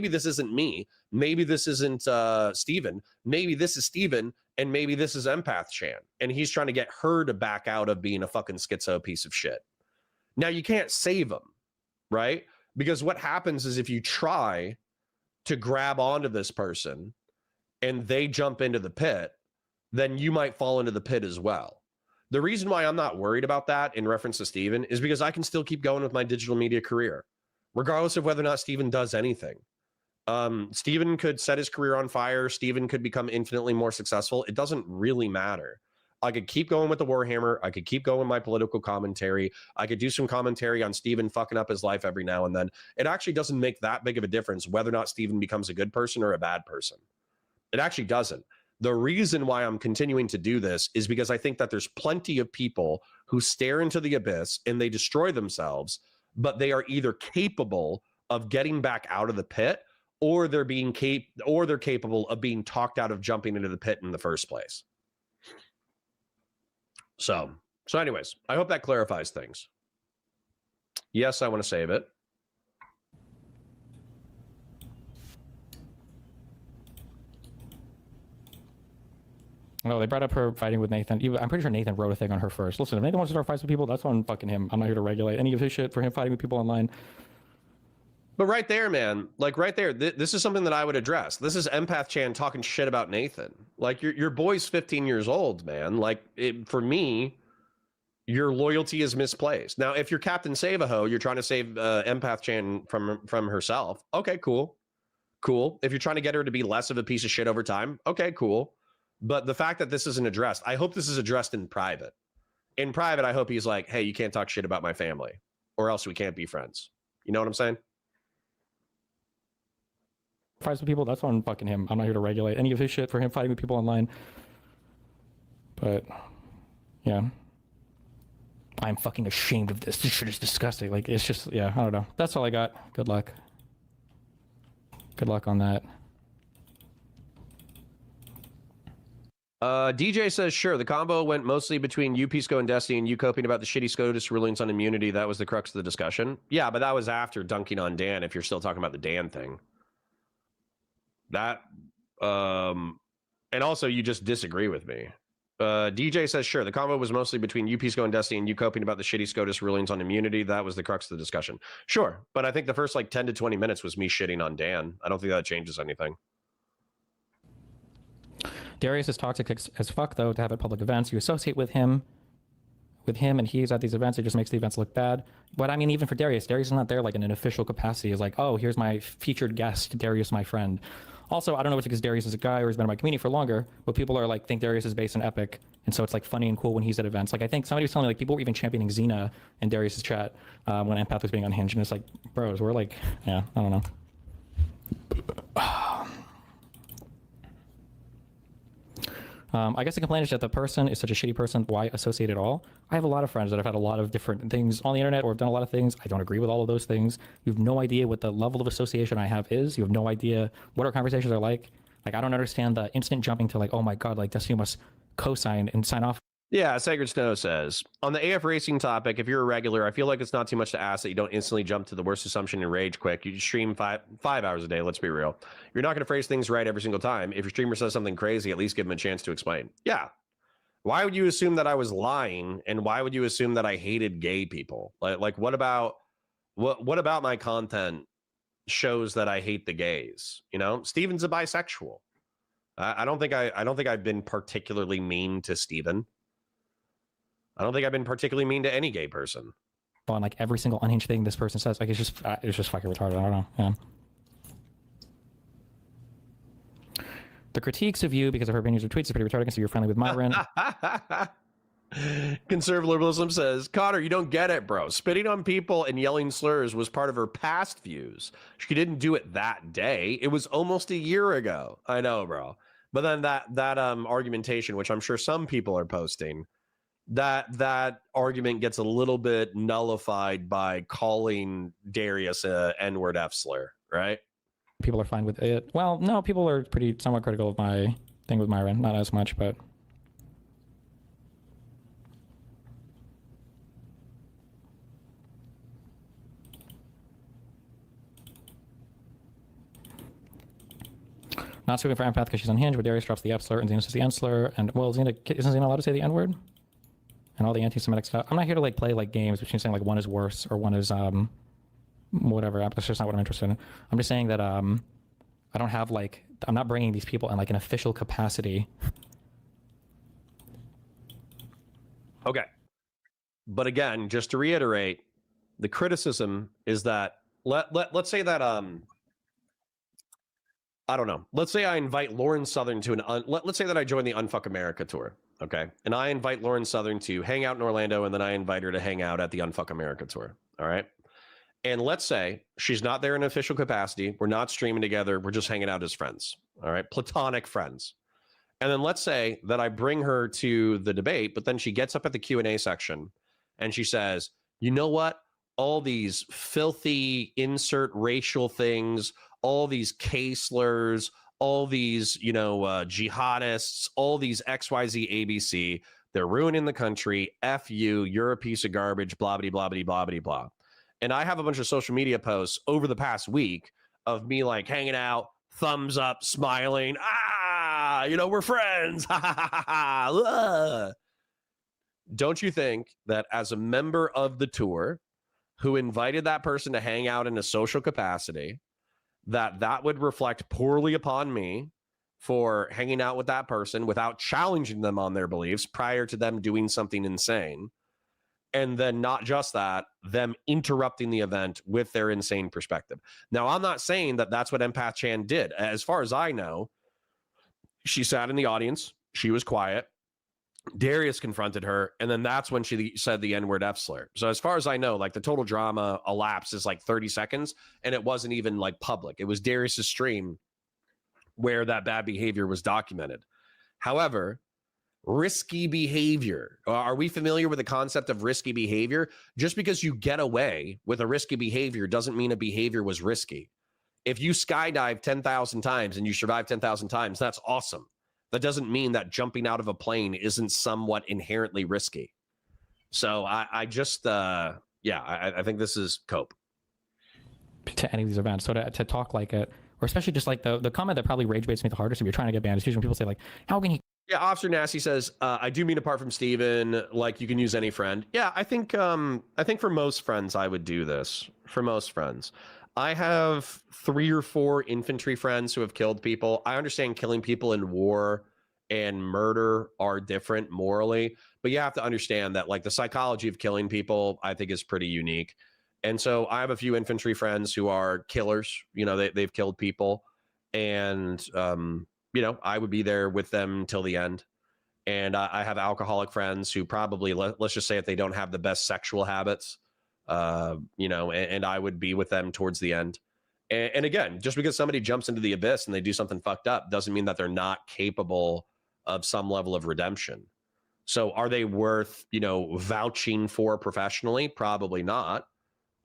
this isn't me. Maybe this isn't Steven. Maybe this is Steven, and maybe this is Empathchan. And he's trying to get her to back out of being a fucking schizo piece of shit. Now, you can't save him, right? Because what happens is if you try to grab onto this person and they jump into the pit, then you might fall into the pit as well. The reason why I'm not worried about that in reference to Steven is because I can still keep going with my digital media career, regardless of whether or not Steven does anything. Steven could set his career on fire. Steven could become infinitely more successful. It doesn't really matter. I could keep going with the Warhammer. I could keep going with my political commentary. I could do some commentary on Steven fucking up his life every now and then. It actually doesn't make that big of a difference whether or not Steven becomes a good person or a bad person. It actually doesn't. The reason why I'm continuing to do this is because I think that there's plenty of people who stare into the abyss and they destroy themselves, but they are either capable of getting back out of the pit, or they're capable of being talked out of jumping into the pit in the first place. So So anyways, I hope that clarifies things. Yes, I want to save it. No, they brought up her fighting with Nathan. I'm pretty sure Nathan wrote a thing on her first. Listen, if Nathan wants to start fights with people, that's on fucking him. I'm not here to regulate any of his shit for him fighting with people online. But right there, man, like right there, this is something that I would address. This is Empathchan talking shit about Nathan. Like your boy's 15 years old, man. Like for me, your loyalty is misplaced. Now, if you're Captain Save-A-Ho, you're trying to save Empathchan from herself. Okay, cool. Cool. If you're trying to get her to be less of a piece of shit over time, okay, cool. But the fact that this isn't addressed, I hope this is addressed in private. In private, I hope he's like, hey, you can't talk shit about my family or else we can't be friends. You know what I'm saying? Fights with people, that's on fucking him. I'm not here to regulate any of his shit for him fighting with people online. But, yeah. I'm fucking ashamed of this. This shit is disgusting. Like, it's just, yeah, I don't know. That's all I got. Good luck. Good luck on that. DJ says, sure, the combo went mostly between you, Pisco, and Destiny, and you coping about the shitty SCOTUS rulings on immunity. That was the crux of the discussion. Yeah, but that was after dunking on Dan, if you're still talking about the Dan thing. That, and also you just disagree with me. DJ says, sure, the combo was mostly between you, Pisco, and Destiny, and you coping about the shitty SCOTUS rulings on immunity. That was the crux of the discussion. Sure, but I think the first like 10 to 20 minutes was me shitting on Dan. I don't think that changes anything. Darius is toxic as fuck, though, to have at public events. You associate with him, and he's at these events. It just makes the events look bad. But I mean, even for Darius is not there like in an official capacity. It's like, oh, here's my featured guest, Darius, my friend. Also, I don't know if it's because Darius is a guy or he's been in my community for longer, but people are like, think Darius is based in Epic. And so it's like funny and cool when he's at events. Like, I think somebody was telling me like people were even championing Xena in Darius's chat when Empath was being unhinged. And it's like, bros, we're like, yeah, I don't know. I guess the complaint is that the person is such a shitty person. Why associate at all? I have a lot of friends that have had a lot of different things on the internet or have done a lot of things. I don't agree with all of those things. You have no idea what the level of association I have is. You have no idea what our conversations are like. Like, I don't understand the instant jumping to like, oh my God, like Destiny must co-sign and sign off. Yeah, Sacred Snow says, on the AF racing topic, if you're a regular, I feel like it's not too much to ask that you don't instantly jump to the worst assumption and rage quick. You stream five hours a day, let's be real. You're not going to phrase things right every single time. If your streamer says something crazy, at least give him a chance to explain. Yeah. Why would you assume that I was lying? And why would you assume that I hated gay people? Like what about my content shows that I hate the gays? You know, Steven's a bisexual. I don't think I've been particularly mean to Steven. I don't think I've been particularly mean to any gay person. On like every single unhinged thing this person says, like it's just fucking retarded. I don't know. Yeah. The critiques of you because of her opinions or tweets is pretty retarded. Because you're friendly with Myron. Conservatism says, Connor, you don't get it, bro. Spitting on people and yelling slurs was part of her past views. She didn't do it that day. It was almost a year ago. I know, bro. But then that argumentation, which I'm sure some people are posting, that argument gets a little bit nullified by calling Darius a N-word F slur, right? People are fine with it. Well, no, people are somewhat critical of my thing with Myron. Not as much, but not suing for Empath because she's unhinged, but Darius drops the F slur and Xena says the N slur. And well, isn't Xena allowed to say the N word? And all the anti-Semitic stuff. I'm not here to like play like games between saying like one is worse or one is whatever. That's just not what I'm interested in. I'm just saying that I don't have like, I'm not bringing these people in like an official capacity. Okay. But again, just to reiterate, the criticism is that let's say that I don't know. Let's say I invite Lauren Southern to let's say that I join the Unfuck America tour. Okay. And I invite Lauren Southern to hang out in Orlando, and then I invite her to hang out at the Unfuck America tour. All right. And let's say she's not there in official capacity. We're not streaming together. We're just hanging out as friends. All right. Platonic friends. And then let's say that I bring her to the debate, but then she gets up at the Q&A section and she says, you know what? All these filthy insert racial things, all these K slurs, all these, jihadists, all these XYZ ABC, They're ruining the country. F you. You're a piece of garbage. Blah, blah, blah, blah, blah, blah, blah. And I have a bunch of social media posts over the past week of me like hanging out, thumbs up, smiling. Ah, you know, we're friends. Don't you think that as a member of the tour who invited that person to hang out in a social capacity, that would reflect poorly upon me for hanging out with that person without challenging them on their beliefs prior to them doing something insane? And then not just that, them interrupting the event with their insane perspective. Now, I'm not saying that that's what Empathchan did. As far as I know, she sat in the audience. She was quiet. Darius confronted her, and then that's when she said the N-word F slur. So as far as I know, like the total drama elapsed is like 30 seconds, and it wasn't even like public. It was Darius's stream where that bad behavior was documented. However, risky behavior. Are we familiar with the concept of risky behavior? Just because you get away with a risky behavior doesn't mean a behavior was risky. If you skydive 10,000 times and you survive 10,000 times, that's awesome. That doesn't mean that jumping out of a plane isn't somewhat inherently risky. So I just, I think this is cope. To any of these events. So to talk like it, or especially just like the comment that probably rage baits me the hardest if you're trying to get banned is usually when people say like, how can he? Yeah, Officer Nasty says, I do mean apart from Steven, like you can use any friend. Yeah, I think for most friends, I would do this. For most friends. I have 3 or 4 infantry friends who have killed people. I understand killing people in war and murder are different morally, but you have to understand that like the psychology of killing people, I think is pretty unique. And so I have a few infantry friends who are killers. You know, they've killed people, and you know, I would be there with them till the end. And I have alcoholic friends who probably, let's just say if they don't have the best sexual habits, you know, and I would be with them towards the end. And again, just because somebody jumps into the abyss and they do something fucked up doesn't mean that they're not capable of some level of redemption. So are they worth, you know, vouching for professionally? Probably not.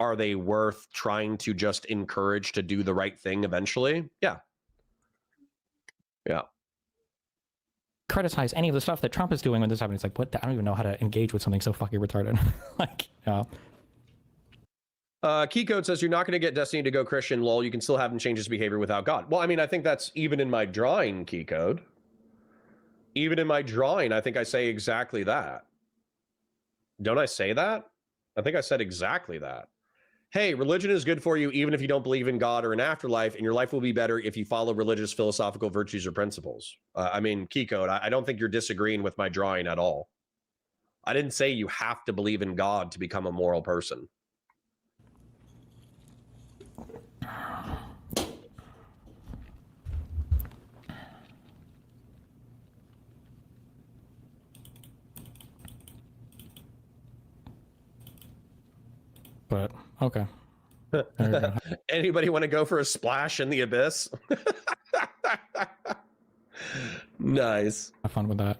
Are they worth trying to just encourage to do the right thing eventually? Yeah. Yeah. Criticize any of the stuff that Trump is doing when this happens. It's like, what? I don't even know how to engage with something so fucking retarded. Like, yeah. Keycode says you're not going to get Destiny to go Christian, lol. You can still have him change his behavior without God. Well, I mean, I think that's even in my drawing, Keycode. Even in my drawing, I think I say exactly that. Don't I say that? I think I said exactly that. Hey, religion is good for you even if you don't believe in God or an afterlife, and your life will be better if you follow religious philosophical virtues or principles. I mean, Keycode, I don't think you're disagreeing with my drawing at all. I didn't say you have to believe in God to become a moral person. But okay. Anybody want to go for a splash in the abyss? Nice. Have fun with that.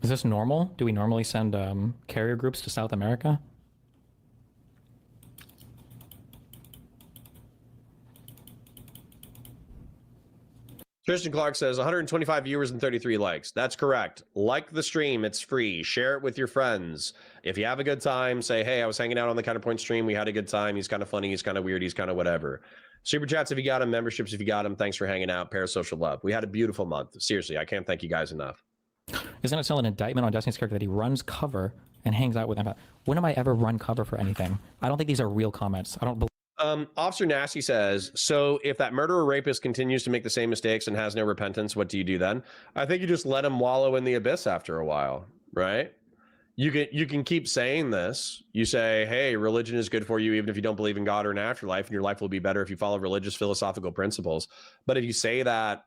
Is this normal? Do we normally send carrier groups to South America? Tristan Clark says 125 viewers and 33 likes. That's correct. Like the stream. It's free. Share it with your friends. If you have a good time, say, hey, I was hanging out on the Counterpoint stream. We had a good time. He's kind of funny. He's kind of weird. He's kind of whatever. Super chats if you got them. Memberships if you got them. Thanks for hanging out. Parasocial love. We had a beautiful month. Seriously, I can't thank you guys enough. Isn't it still an indictment on Destiny's character that he runs cover and hangs out with Empath? When have I ever run cover for anything? I don't think these are real comments. I don't believe. Officer Nasty says, so if that murderer rapist continues to make the same mistakes and has no repentance, what do you do then? I think you just let him wallow in the abyss after a while, right? You can keep saying this. You say, hey, religion is good for you even if you don't believe in God or an afterlife, and your life will be better if you follow religious philosophical principles. But if you say that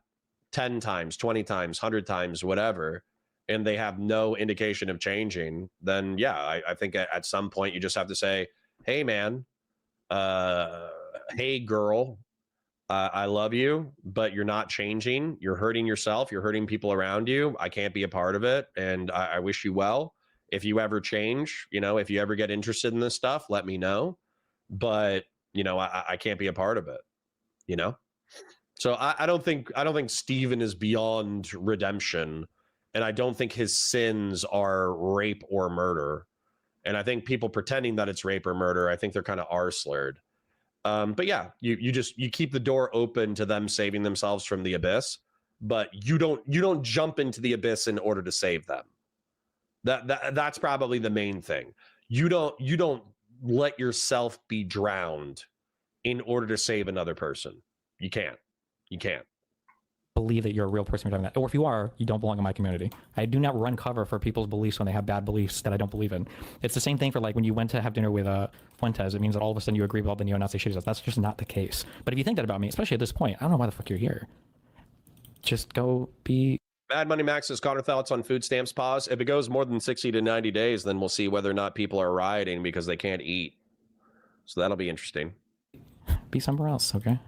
10 times, 20 times, 100 times, whatever, and they have no indication of changing, then yeah, I think at some point you just have to say, hey, man, hey girl, I love you, but you're not changing. You're hurting yourself. You're hurting people around you. I can't be a part of it. And I wish you well. If you ever change, you know, if you ever get interested in this stuff, let me know. but you know, I can't be a part of it, you know. So I don't think Steven is beyond redemption, and I don't think his sins are rape or murder. And I think people pretending that it's rape or murder, I think they're kind of R-slurred. But yeah, you keep the door open to them saving themselves from the abyss, but you don't jump into the abyss in order to save them. That's probably the main thing. You don't let yourself be drowned in order to save another person. You can't. Believe that you're a real person, or if you are, you don't belong in my community. I do not run cover for people's beliefs when they have bad beliefs that I don't believe in. It's the same thing for like when you went to have dinner with Fuentes. It means that all of a sudden you agree with all the neo-Nazi shit. That's just not the case. But if you think that about me, especially at this point, I don't know why the fuck you're here. Just go be. Mad Money Max says, Connor, thoughts on food stamps pause. If it goes more than 60 to 90 days, then we'll see whether or not people are rioting because they can't eat. So that'll be interesting. Be somewhere else, okay?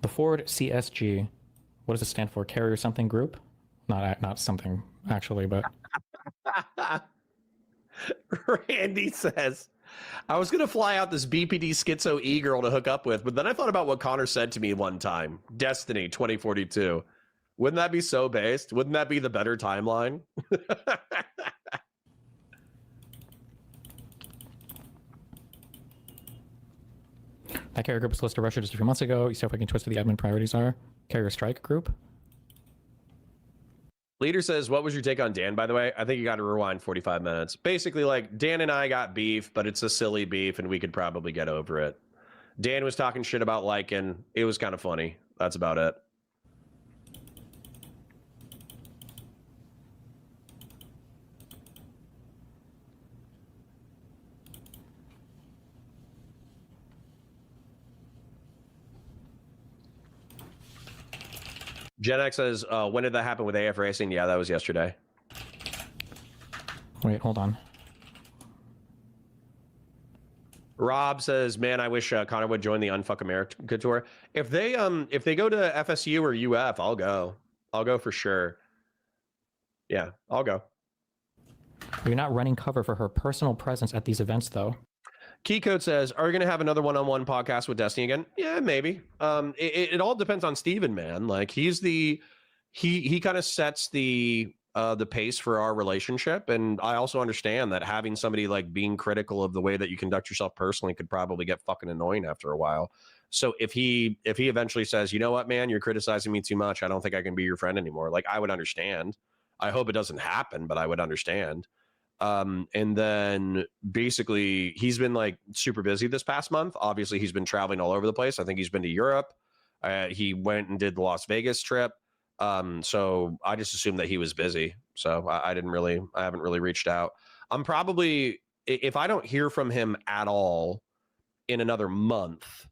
The Ford CSG, what does it stand for? Carrier something group? Not something actually, but. Randy says, I was gonna fly out this BPD schizo e-girl to hook up with, but then I thought about what Connor said to me one time. Destiny 2042. Wouldn't that be so based? Wouldn't that be the better timeline? That carrier group was listed to Russia just a few months ago. You see how fucking twisted the admin priorities are? Carrier strike group? Leader says, what was your take on Dan, by the way? I think you got to rewind 45 minutes. Basically, like, Dan and I got beef, but it's a silly beef, and we could probably get over it. Dan was talking shit about Lycan. It was kind of funny. That's about it. Gen X says, when did that happen with AF Racing? Yeah, that was yesterday. Wait, hold on. Rob says, man, I wish Connor would join the Unfuck America tour. If they go to FSU or UF, I'll go. I'll go for sure. Yeah, I'll go. You're not running cover for her personal presence at these events, though. Keycode says, are you going to have another one-on-one podcast with Destiny again? Yeah, maybe. It all depends on Steven, man. Like, he kind of sets the pace for our relationship. And I also understand that having somebody like being critical of the way that you conduct yourself personally could probably get fucking annoying after a while. So if he eventually says, you know what, man, you're criticizing me too much, I don't think I can be your friend anymore. Like, I would understand. I hope it doesn't happen, but I would understand. And then basically he's been like super busy this past month. Obviously he's been traveling all over the place. I think he's been to Europe. He went and did the Las Vegas trip. So I just assumed that he was busy. So I haven't really reached out. I'm probably, if I don't hear from him at all in another month,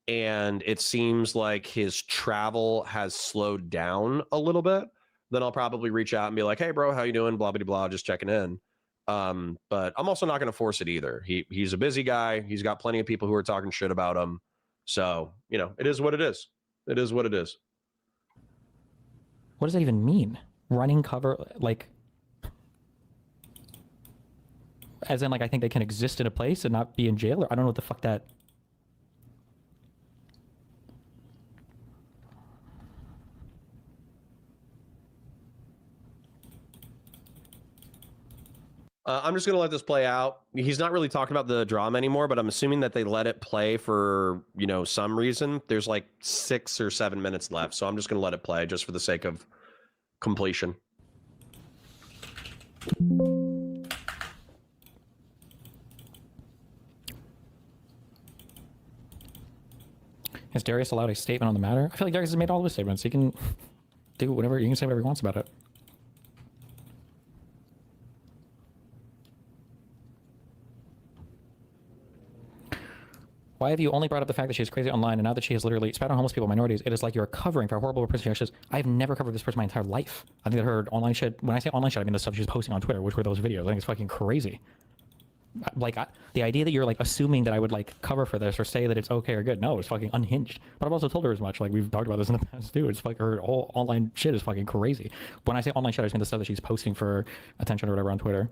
and it seems like his travel has slowed down a little bit, then I'll probably reach out and be like, hey bro, how you doing? Blah, blah, blah, just checking in. But I'm also not going to force it either. He's a busy guy. He's got plenty of people who are talking shit about him. So, you know, it is what it is. It is what it is. What does that even mean? Running cover, like, as in, like, I think they can exist in a place and not be in jail? Or I don't know what the fuck that... I'm just going to let this play out. He's not really talking about the drama anymore, but I'm assuming that they let it play for, you know, some reason. There's like 6 or 7 minutes left. So I'm just going to let it play just for the sake of completion. Has Darius allowed a statement on the matter? I feel like Darius has made all the statements. He can do whatever, he can say whatever he wants about it. Why have you only brought up the fact that she is crazy online, and now that she has literally spat on homeless people, minorities, it is like you're covering for a horrible person she is. I have never covered this person my entire life. I think that her online shit, when I say online shit, I mean the stuff she's posting on Twitter, which were those videos. I think it's fucking crazy. Like, the idea that you're, like, assuming that I would, like, cover for this or say that it's okay or good, no, it's fucking unhinged. But I've also told her as much. Like, we've talked about this in the past, too. It's, like, her whole online shit is fucking crazy. When I say online shit, I just mean the stuff that she's posting for attention or whatever on Twitter.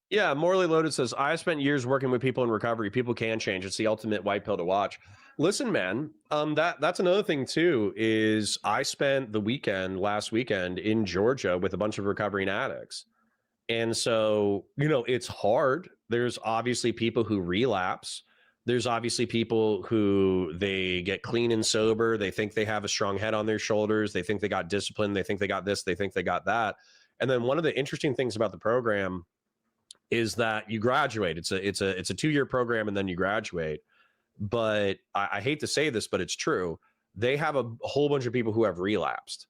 Yeah, Morally Loaded says, I spent years working with people in recovery. People can change. It's the ultimate white pill to watch. Listen, man, that's another thing, too, is I spent the last weekend in Georgia with a bunch of recovering addicts. And so, you know, it's hard. There's obviously people who relapse. There's obviously people who they get clean and sober. They think they have a strong head on their shoulders. They think they got discipline. They think they got this. They think they got that. And then one of the interesting things about the program is that you graduate. It's a 2-year program, and then you graduate. But I hate to say this, but it's true. They have a whole bunch of people who have relapsed,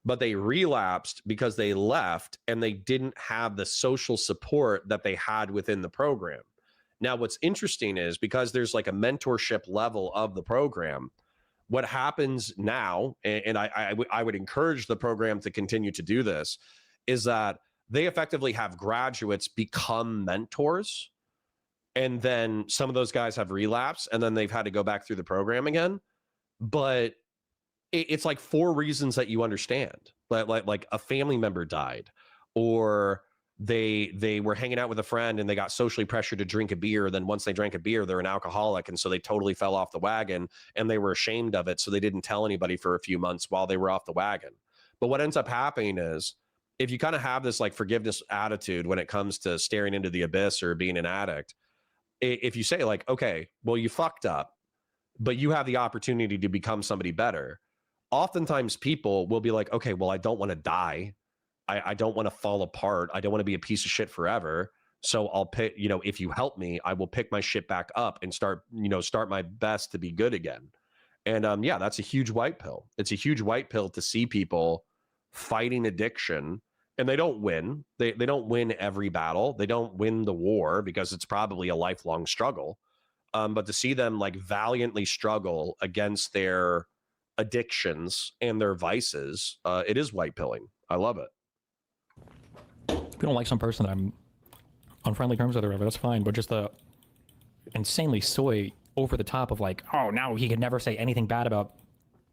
but they relapsed because they left and they didn't have the social support that they had within the program. Now, what's interesting is because there's like a mentorship level of the program, what happens now, and I would encourage the program to continue to do this, is that they effectively have graduates become mentors. And then some of those guys have relapsed, and then they've had to go back through the program again. But it's like 4 reasons that you understand. Like a family member died, or they were hanging out with a friend and they got socially pressured to drink a beer. Then once they drank a beer, they're an alcoholic, and so they totally fell off the wagon, and they were ashamed of it, so they didn't tell anybody for a few months while they were off the wagon. But what ends up happening is, if you kind of have this like forgiveness attitude when it comes to staring into the abyss or being an addict, if you say like, okay, well, you fucked up, but you have the opportunity to become somebody better, oftentimes people will be like, okay, well, I don't want to die. I don't want to fall apart. I don't want to be a piece of shit forever. So I'll pick, you know, if you help me, I will pick my shit back up and start my best to be good again. And yeah, that's a huge white pill. It's a huge white pill to see people fighting addiction. And they don't win. They don't win every battle. They don't win the war because it's probably a lifelong struggle. But to see them like valiantly struggle against their addictions and their vices, it is white pilling. I love it. If you don't like some person that I'm on friendly terms with or whatever, that's fine. But just the insanely soy over the top of like, oh, now he can never say anything bad about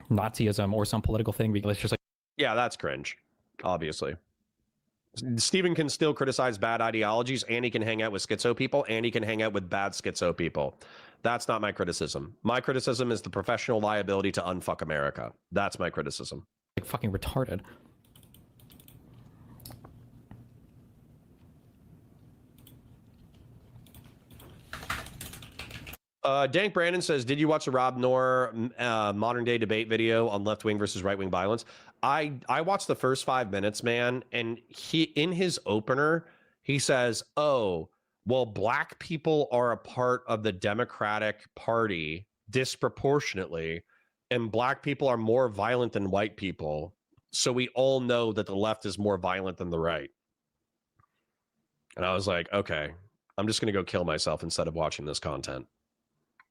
Nazism or some political thing because it's just like, yeah, that's cringe, obviously. Steven can still criticize bad ideologies, and he can hang out with schizo people, and he can hang out with bad schizo people. That's not my criticism. My criticism is the professional liability to unfuck America. That's my criticism. Like fucking retarded. Dank Brandon says, did you watch the Rob Noor modern day debate video on left wing versus right wing violence? I watched the first 5 minutes, man, and he in his opener he says, oh, well, black people are a part of the Democratic Party disproportionately, and black people are more violent than white people, so we all know that the left is more violent than the right. And I was like, okay, I'm just gonna go kill myself instead of watching this content.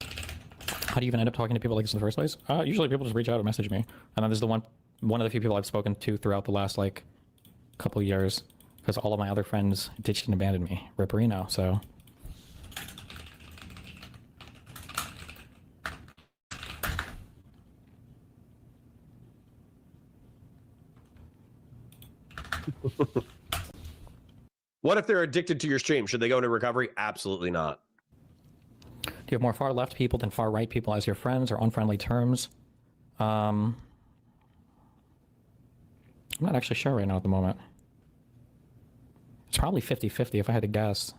How do you even end up talking to people like this in the first place? Usually people just reach out or message me. And then there's the one of the few people I've spoken to throughout the last like couple of years, because all of my other friends ditched and abandoned me. Ripperino, so. What if they're addicted to your stream? Should they go into recovery? Absolutely not. Do you have more far left people than far right people as your friends or on friendly terms? I'm not actually sure right now at the moment. It's probably 50-50 if I had to guess.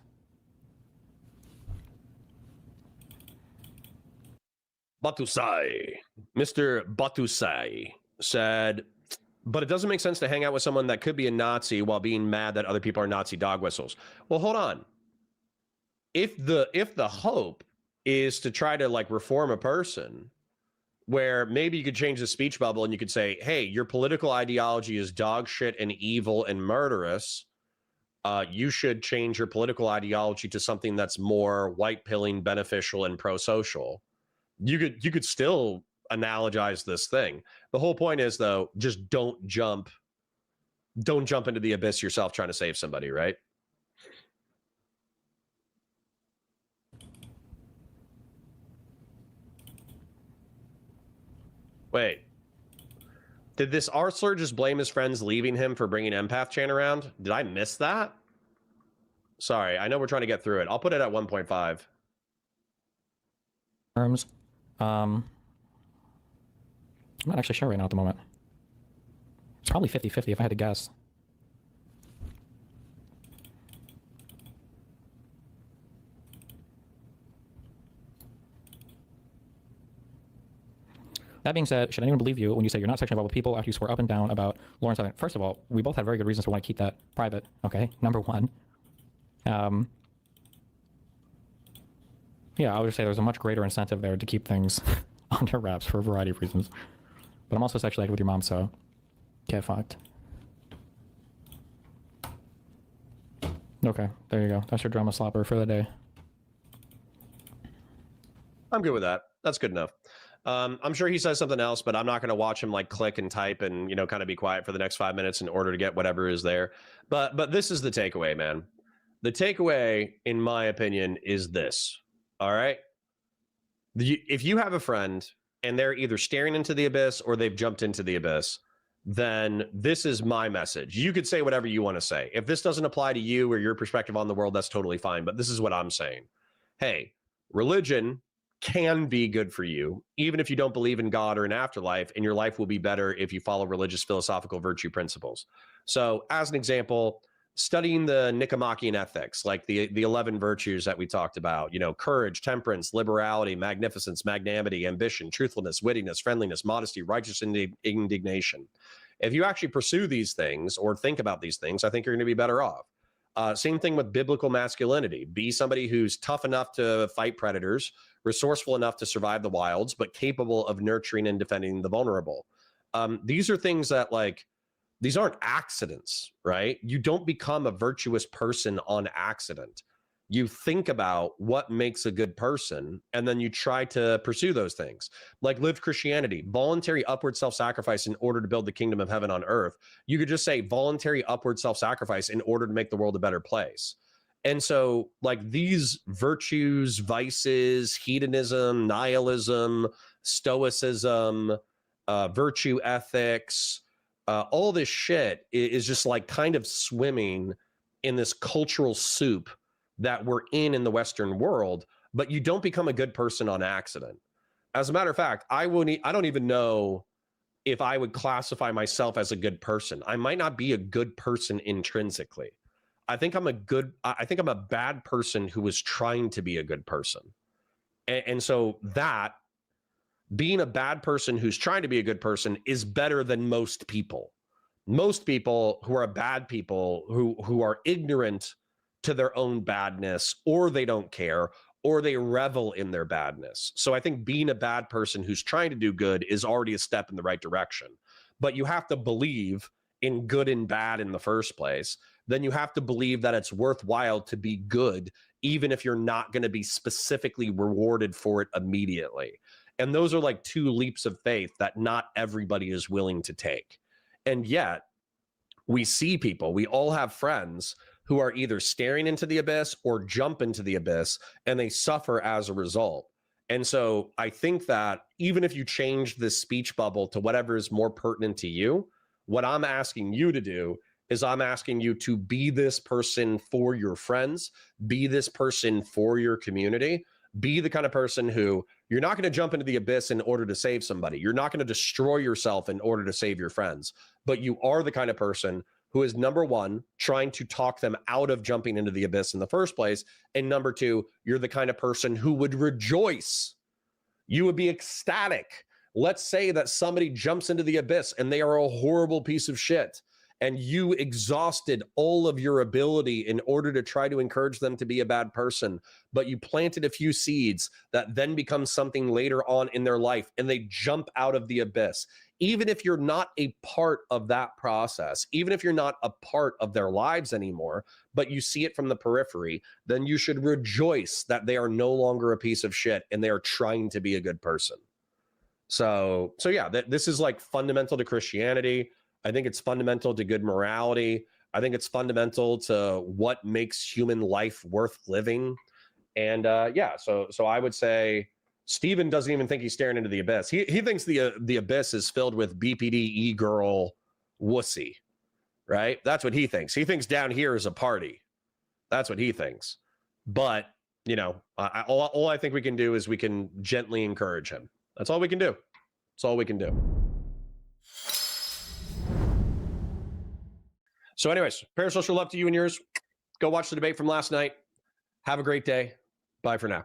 Batusai. Mr. Batusai said, but it doesn't make sense to hang out with someone that could be a Nazi while being mad that other people are Nazi dog whistles. Well, hold on. If the hope is to try to like reform a person, where maybe you could change the speech bubble and you could say, hey, your political ideology is dog shit and evil and murderous, you should change your political ideology to something that's more white pilling, beneficial, and pro-social. You could still analogize this thing. The whole point is, though, just don't jump into the abyss yourself trying to save somebody, right? Wait. Did this Arsler just blame his friends leaving him for bringing Empathchan around? Did I miss that? Sorry, I know we're trying to get through it. I'll put it at 1.5. Terms. I'm not actually sure right now at the moment. It's probably 50-50 if I had to guess. That being said, should anyone believe you when you say you're not sexually involved with people after you swore up and down about Lawrence? First of all, we both have very good reasons to want to keep that private, okay? Number one. Yeah, I would just say there's a much greater incentive there to keep things under wraps for a variety of reasons. But I'm also sexually active with your mom, so get fucked. Okay, there you go. That's your drama slapper for the day. I'm good with that. That's good enough. I'm sure he says something else, but I'm not going to watch him like click and type and, you know, kind of be quiet for the next 5 minutes in order to get whatever is there. But this is the takeaway, man. The takeaway, in my opinion, is this. All right. If you have a friend and they're either staring into the abyss or they've jumped into the abyss, then this is my message. You could say whatever you want to say. If this doesn't apply to you or your perspective on the world, that's totally fine. But this is what I'm saying. Hey, religion can be good for you, even if you don't believe in God or an afterlife, and your life will be better if you follow religious philosophical virtue principles. So as an example, studying the Nicomachean ethics, like the 11 virtues that we talked about, you know, courage, temperance, liberality, magnificence, magnanimity, ambition, truthfulness, wittiness, friendliness, modesty, righteous indignation. If you actually pursue these things or think about these things, I think you're going to be better off. Same thing with biblical masculinity. Be somebody who's tough enough to fight predators, resourceful enough to survive the wilds, but capable of nurturing and defending the vulnerable. These are things that, like, these aren't accidents, right? You don't become a virtuous person on accident. You think about what makes a good person, and then you try to pursue those things. Like lived Christianity, voluntary upward self-sacrifice in order to build the kingdom of heaven on earth. You could just say voluntary upward self-sacrifice in order to make the world a better place. And so, like, these virtues, vices, hedonism, nihilism, stoicism, virtue ethics, all this shit is just like kind of swimming in this cultural soup that we're in the Western world, but you don't become a good person on accident. As a matter of fact, I don't even know if I would classify myself as a good person. I might not be a good person intrinsically. I think I'm a bad person who was trying to be a good person. And so that being a bad person who's trying to be a good person is better than most people. Most people who are bad people who are ignorant to their own badness, or they don't care, or they revel in their badness. So I think being a bad person who's trying to do good is already a step in the right direction. But you have to believe in good and bad in the first place. Then you have to believe that it's worthwhile to be good, even if you're not going to be specifically rewarded for it immediately. And those are like two leaps of faith that not everybody is willing to take. And yet we see people, we all have friends who are either staring into the abyss or jump into the abyss, and they suffer as a result. And so I think that even if you change this speech bubble to whatever is more pertinent to you, what I'm asking you to do is I'm asking you to be this person for your friends, be this person for your community, be the kind of person who you're not going to jump into the abyss in order to save somebody. You're not going to destroy yourself in order to save your friends, but you are the kind of person who is, number one, trying to talk them out of jumping into the abyss in the first place. And number two, you're the kind of person who would rejoice. You would be ecstatic. Let's say that somebody jumps into the abyss and they are a horrible piece of shit. and you exhausted all of your ability in order to try to encourage them to be a bad person, but you planted a few seeds that then become something later on in their life and they jump out of the abyss. Even if you're not a part of that process, even if you're not a part of their lives anymore, but you see it from the periphery, then you should rejoice that they are no longer a piece of shit and they are trying to be a good person. So yeah, this is like fundamental to Christianity. I think it's fundamental to good morality. I think it's fundamental to what makes human life worth living. And yeah, so I would say Steven doesn't even think he's staring into the abyss. He thinks the abyss is filled with BPD e-girl wussy, right? That's what he thinks. He thinks down here is a party. That's what he thinks. But, you know, all I think we can do is we can gently encourage him. That's all we can do. That's all we can do. So anyways, parasocial love to you and yours. Go watch the debate from last night. Have a great day. Bye for now.